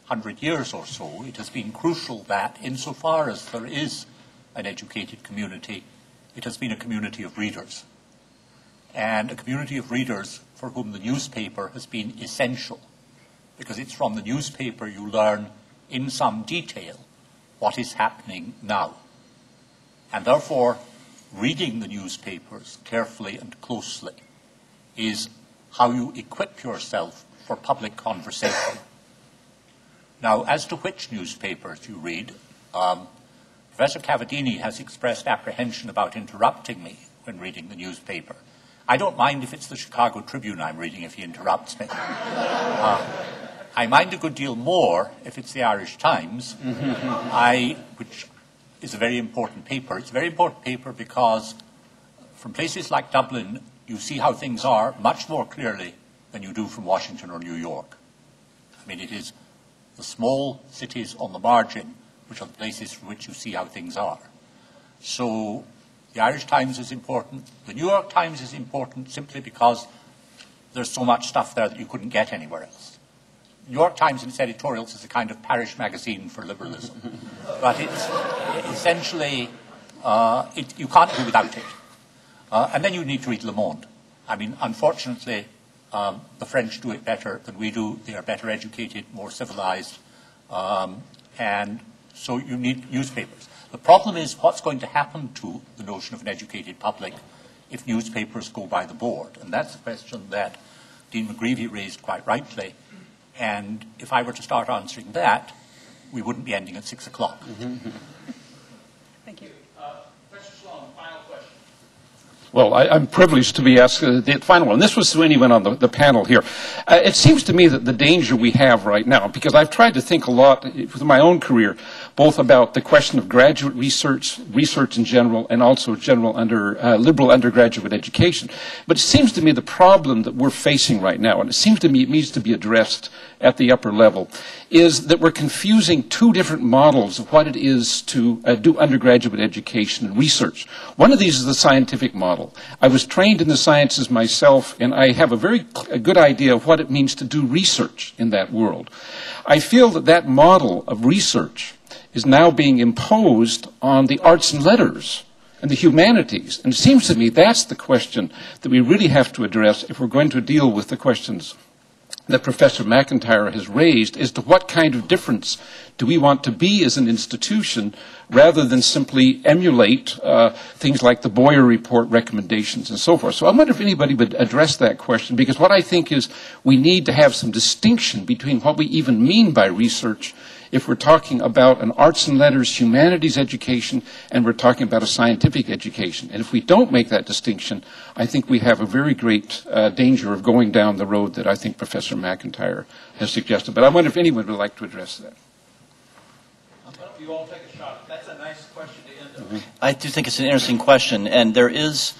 100 years or so, it has been crucial that insofar as there is an educated community, it has been a community of readers. And a community of readers for whom the newspaper has been essential, because it's from the newspaper you learn in some detail what is happening now. And therefore, reading the newspapers carefully and closely is how you equip yourself for public conversation. Now, as to which newspapers you read, Professor Cavadini has expressed apprehension about interrupting me when reading the newspaper. I don't mind if it's the Chicago Tribune I'm reading if he interrupts me. I mind a good deal more if it's the Irish Times, which is a very important paper. It's a very important paper because from places like Dublin, you see how things are much more clearly than you do from Washington or New York. I mean, it is the small cities on the margin which are the places from which you see how things are. So the Irish Times is important. The New York Times is important simply because there's so much stuff there that you couldn't get anywhere else. New York Times in its editorials is a kind of parish magazine for liberalism. But it's essentially, you can't do without it. And then you need to read Le Monde. I mean, unfortunately, the French do it better than we do. They are better educated, more civilized, and so you need newspapers. The problem is what's going to happen to the notion of an educated public if newspapers go by the board. And that's a question that Dean McGreevy raised quite rightly. And if I were to start answering that, we wouldn't be ending at 6 o'clock. Thank you. Professor Sloan, final question. Well, I'm privileged to be asked the final one. This was to anyone on the panel here. It seems to me that the danger we have right now, because I've tried to think a lot with my own career, both about the question of graduate research in general, and also liberal undergraduate education. But it seems to me the problem that we're facing right now, and it seems to me it needs to be addressed at the upper level, is that we're confusing two different models of what it is to do undergraduate education and research. One of these is the scientific model. I was trained in the sciences myself, and I have a good idea of what it means to do research in that world. I feel that that model of research is now being imposed on the arts and letters and the humanities. And it seems to me that's the question that we really have to address if we're going to deal with the questions that Professor McIntyre has raised as to what kind of difference do we want to be as an institution rather than simply emulate things like the Boyer Report recommendations and so forth. So I wonder if anybody would address that question, because what I think is we need to have some distinction between what we even mean by research if we're talking about an arts and letters, humanities education, and we're talking about a scientific education. And if we don't make that distinction, I think we have a very great danger of going down the road that I think Professor McIntyre has suggested. But I wonder if anyone would like to address that. Why don't you all take a shot? That's a nice question to end on. I do think it's an interesting question, and there is,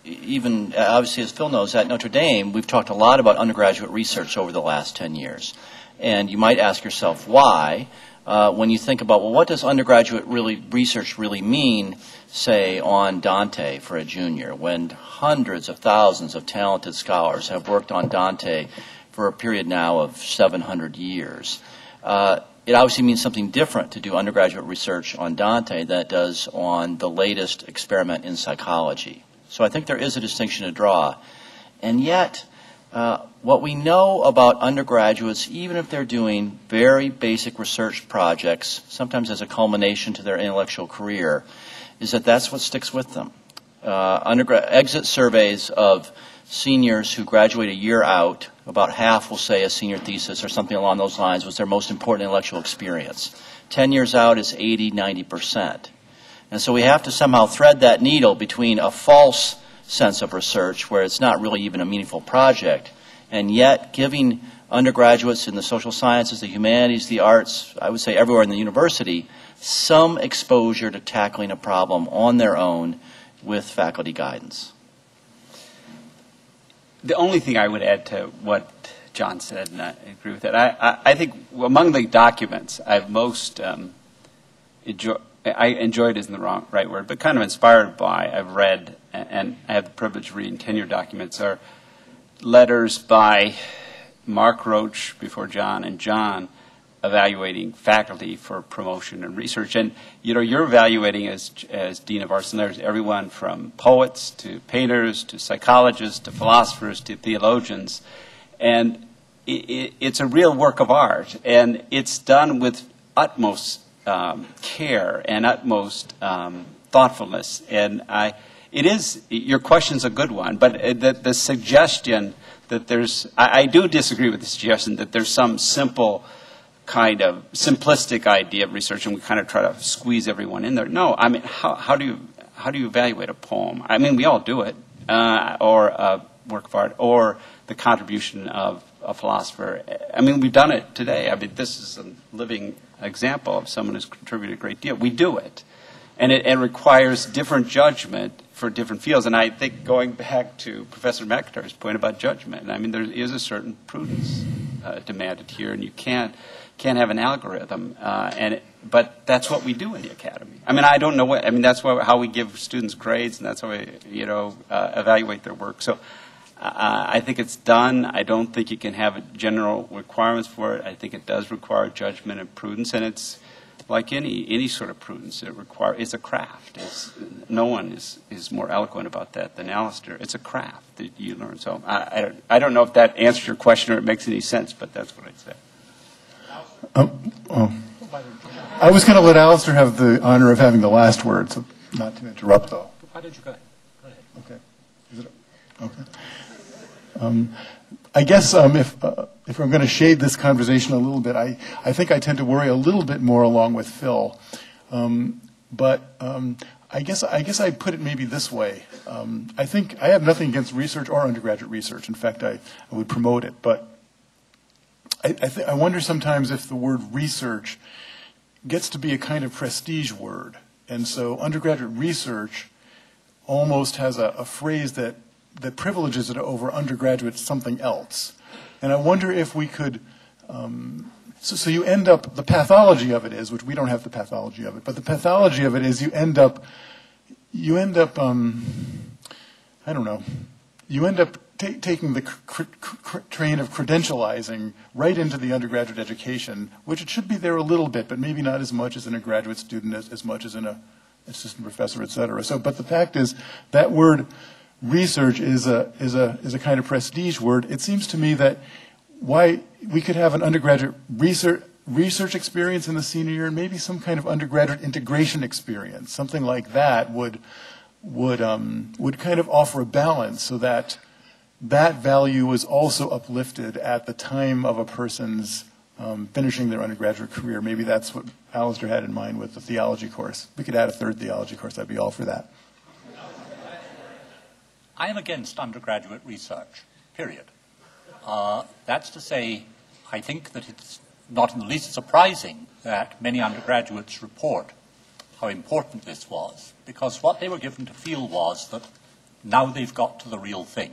even obviously as Phil knows, at Notre Dame, we've talked a lot about undergraduate research over the last 10 years. And you might ask yourself why, when you think about, well, what does undergraduate research really mean, say, on Dante for a junior, when hundreds of thousands of talented scholars have worked on Dante for a period now of 700 years. It obviously means something different to do undergraduate research on Dante than it does on the latest experiment in psychology. So I think there is a distinction to draw. And yet, what we know about undergraduates, even if they're doing very basic research projects, sometimes as a culmination to their intellectual career, is that that's what sticks with them. Exit surveys of seniors who graduate a year out, about half will say a senior thesis or something along those lines was their most important intellectual experience. 10 years out is 80, 90%. And so we have to somehow thread that needle between a false sense of research where it's not really even a meaningful project, and yet giving undergraduates in the social sciences, the humanities, the arts, I would say everywhere in the university, some exposure to tackling a problem on their own with faculty guidance. The only thing I would add to what John said, and I agree with that, I think among the documents I've most enjoyed isn't the right word, but kind of inspired by, I've read, and I have the privilege of reading tenure documents, are letters by Mark Roach before John and John evaluating faculty for promotion and research. And, you know, you're evaluating as Dean of Arts and Letters everyone from poets to painters to psychologists to philosophers to theologians. And it's a real work of art. And it's done with utmost care and utmost thoughtfulness. And your question's a good one, but the suggestion that I do disagree with the suggestion that there's some simple kind of simplistic idea of research and we kind of try to squeeze everyone in there. No, I mean, how do you evaluate a poem? I mean, we all do it, or a work of art, or the contribution of a philosopher. I mean, we've done it today. I mean, this is a living example of someone who's contributed a great deal. We do it. And it requires different judgment for different fields. And I think going back to Professor McIntyre's point about judgment, I mean, there is a certain prudence demanded here, and you can't have an algorithm. But that's what we do in the academy. I mean, I don't know that's how we give students grades, and that's how we, evaluate their work. So I think it's done. I don't think you can have general requirements for it. I think it does require judgment and prudence, and it's like any sort of prudence. It's a craft. No one is more eloquent about that than Alisdair. It's a craft that you learn. So I don't know if that answers your question or it makes any sense, but that's what I'd say. I was going to let Alisdair have the honor of having the last word, so not to interrupt, though. Why don't you go ahead? Okay. Is it okay? I guess if I'm going to shade this conversation a little bit, I think I tend to worry a little bit more along with Phil. But I guess I'd put it maybe this way. I think I have nothing against research or undergraduate research. In fact, I would promote it. But I wonder sometimes if the word research gets to be a kind of prestige word. And so undergraduate research almost has a phrase that privileges it over undergraduate something else. And I wonder if we could, so you end up, the pathology of it is, which we don't have the pathology of it, but the pathology of it is you end up taking the train of credentializing right into the undergraduate education, which it should be there a little bit, but maybe not as much as in a graduate student, as much as in a assistant professor, et cetera. So, but the fact is that word research is a kind of prestige word. It seems to me that why we could have an undergraduate research experience in the senior year, and maybe some kind of undergraduate integration experience. Something like that would kind of offer a balance so that that value was also uplifted at the time of a person's finishing their undergraduate career. Maybe that's what Alisdair had in mind with the theology course. We could add a third theology course. I'd be all for that. I am against undergraduate research, period. That's to say, I think that it's not in the least surprising that many undergraduates report how important this was, because what they were given to feel was that now they've got to the real thing.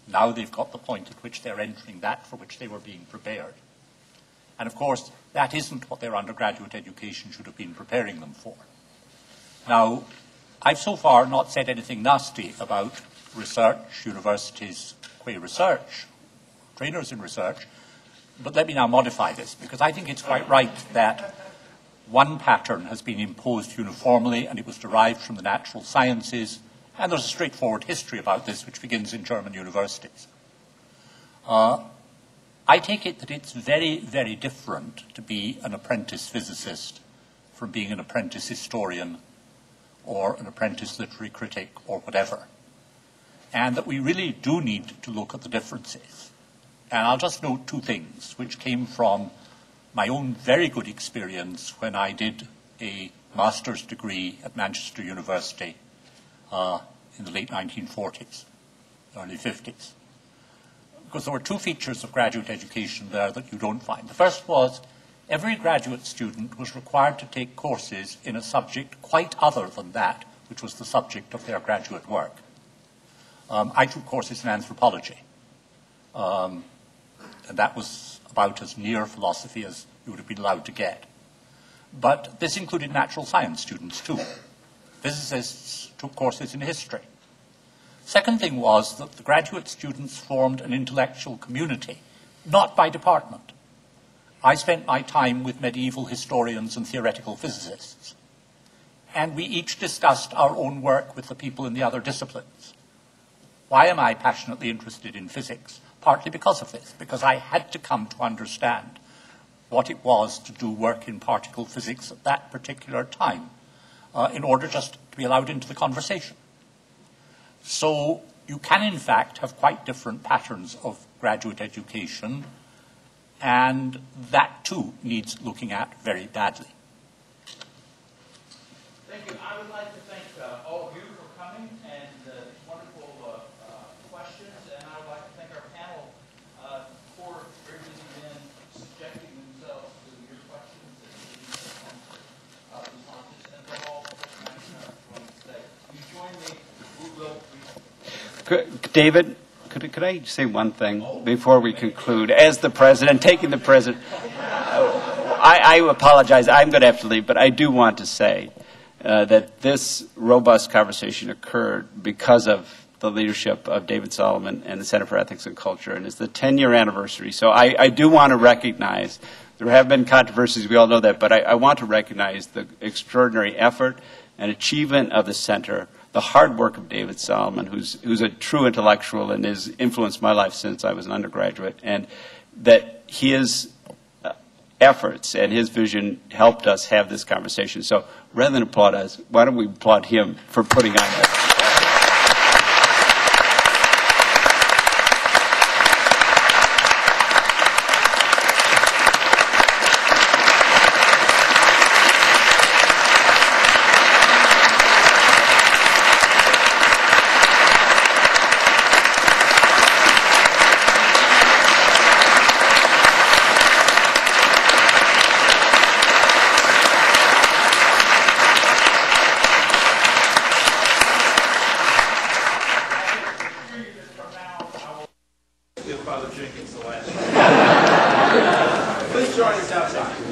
Now they've got the point at which they're entering that for which they were being prepared. And of course, that isn't what their undergraduate education should have been preparing them for. Now, I've so far not said anything nasty about research, universities, research, trainers in research, but let me now modify this, because I think it's quite right that one pattern has been imposed uniformly, and it was derived from the natural sciences, and there's a straightforward history about this which begins in German universities. I take it that it's very, very different to be an apprentice physicist from being an apprentice historian or an apprentice literary critic or whatever, and that we really do need to look at the differences. And I'll just note two things which came from my own very good experience when I did a master's degree at Manchester University in the late 1940s, early 50s. Because there were two features of graduate education there that you don't find. The first was every graduate student was required to take courses in a subject quite other than that which was the subject of their graduate work. I took courses in anthropology, and that was about as near philosophy as you would have been allowed to get. But this included natural science students too. Physicists took courses in history. Second thing was that the graduate students formed an intellectual community, not by department. I spent my time with medieval historians and theoretical physicists, and we each discussed our own work with the people in the other disciplines. Why am I passionately interested in physics? Partly because of this, because I had to come to understand what it was to do work in particle physics at that particular time in order just to be allowed into the conversation. So you can, in fact, have quite different patterns of graduate education, and that, too, needs looking at very badly. Thank you. I would like to thank all of you for coming and wonderful questions, and I would like to thank our panel for very busy men subjecting themselves to your questions and responses, and for all joining today. You join me. We will. David, could I say one thing before we conclude? As the president, taking the president, I apologize. I'm going to have to leave, but I do want to say that this robust conversation occurred because of the leadership of David Solomon and the Center for Ethics and Culture, and it's the 10-year anniversary. So I do want to recognize, there have been controversies, we all know that, but I want to recognize the extraordinary effort and achievement of the center, the hard work of David Solomon, who's a true intellectual and has influenced my life since I was an undergraduate, and that his efforts and his vision helped us have this conversation. So rather than applaud us, why don't we applaud him for putting on that? Father Jenkins the last. Please join us outside.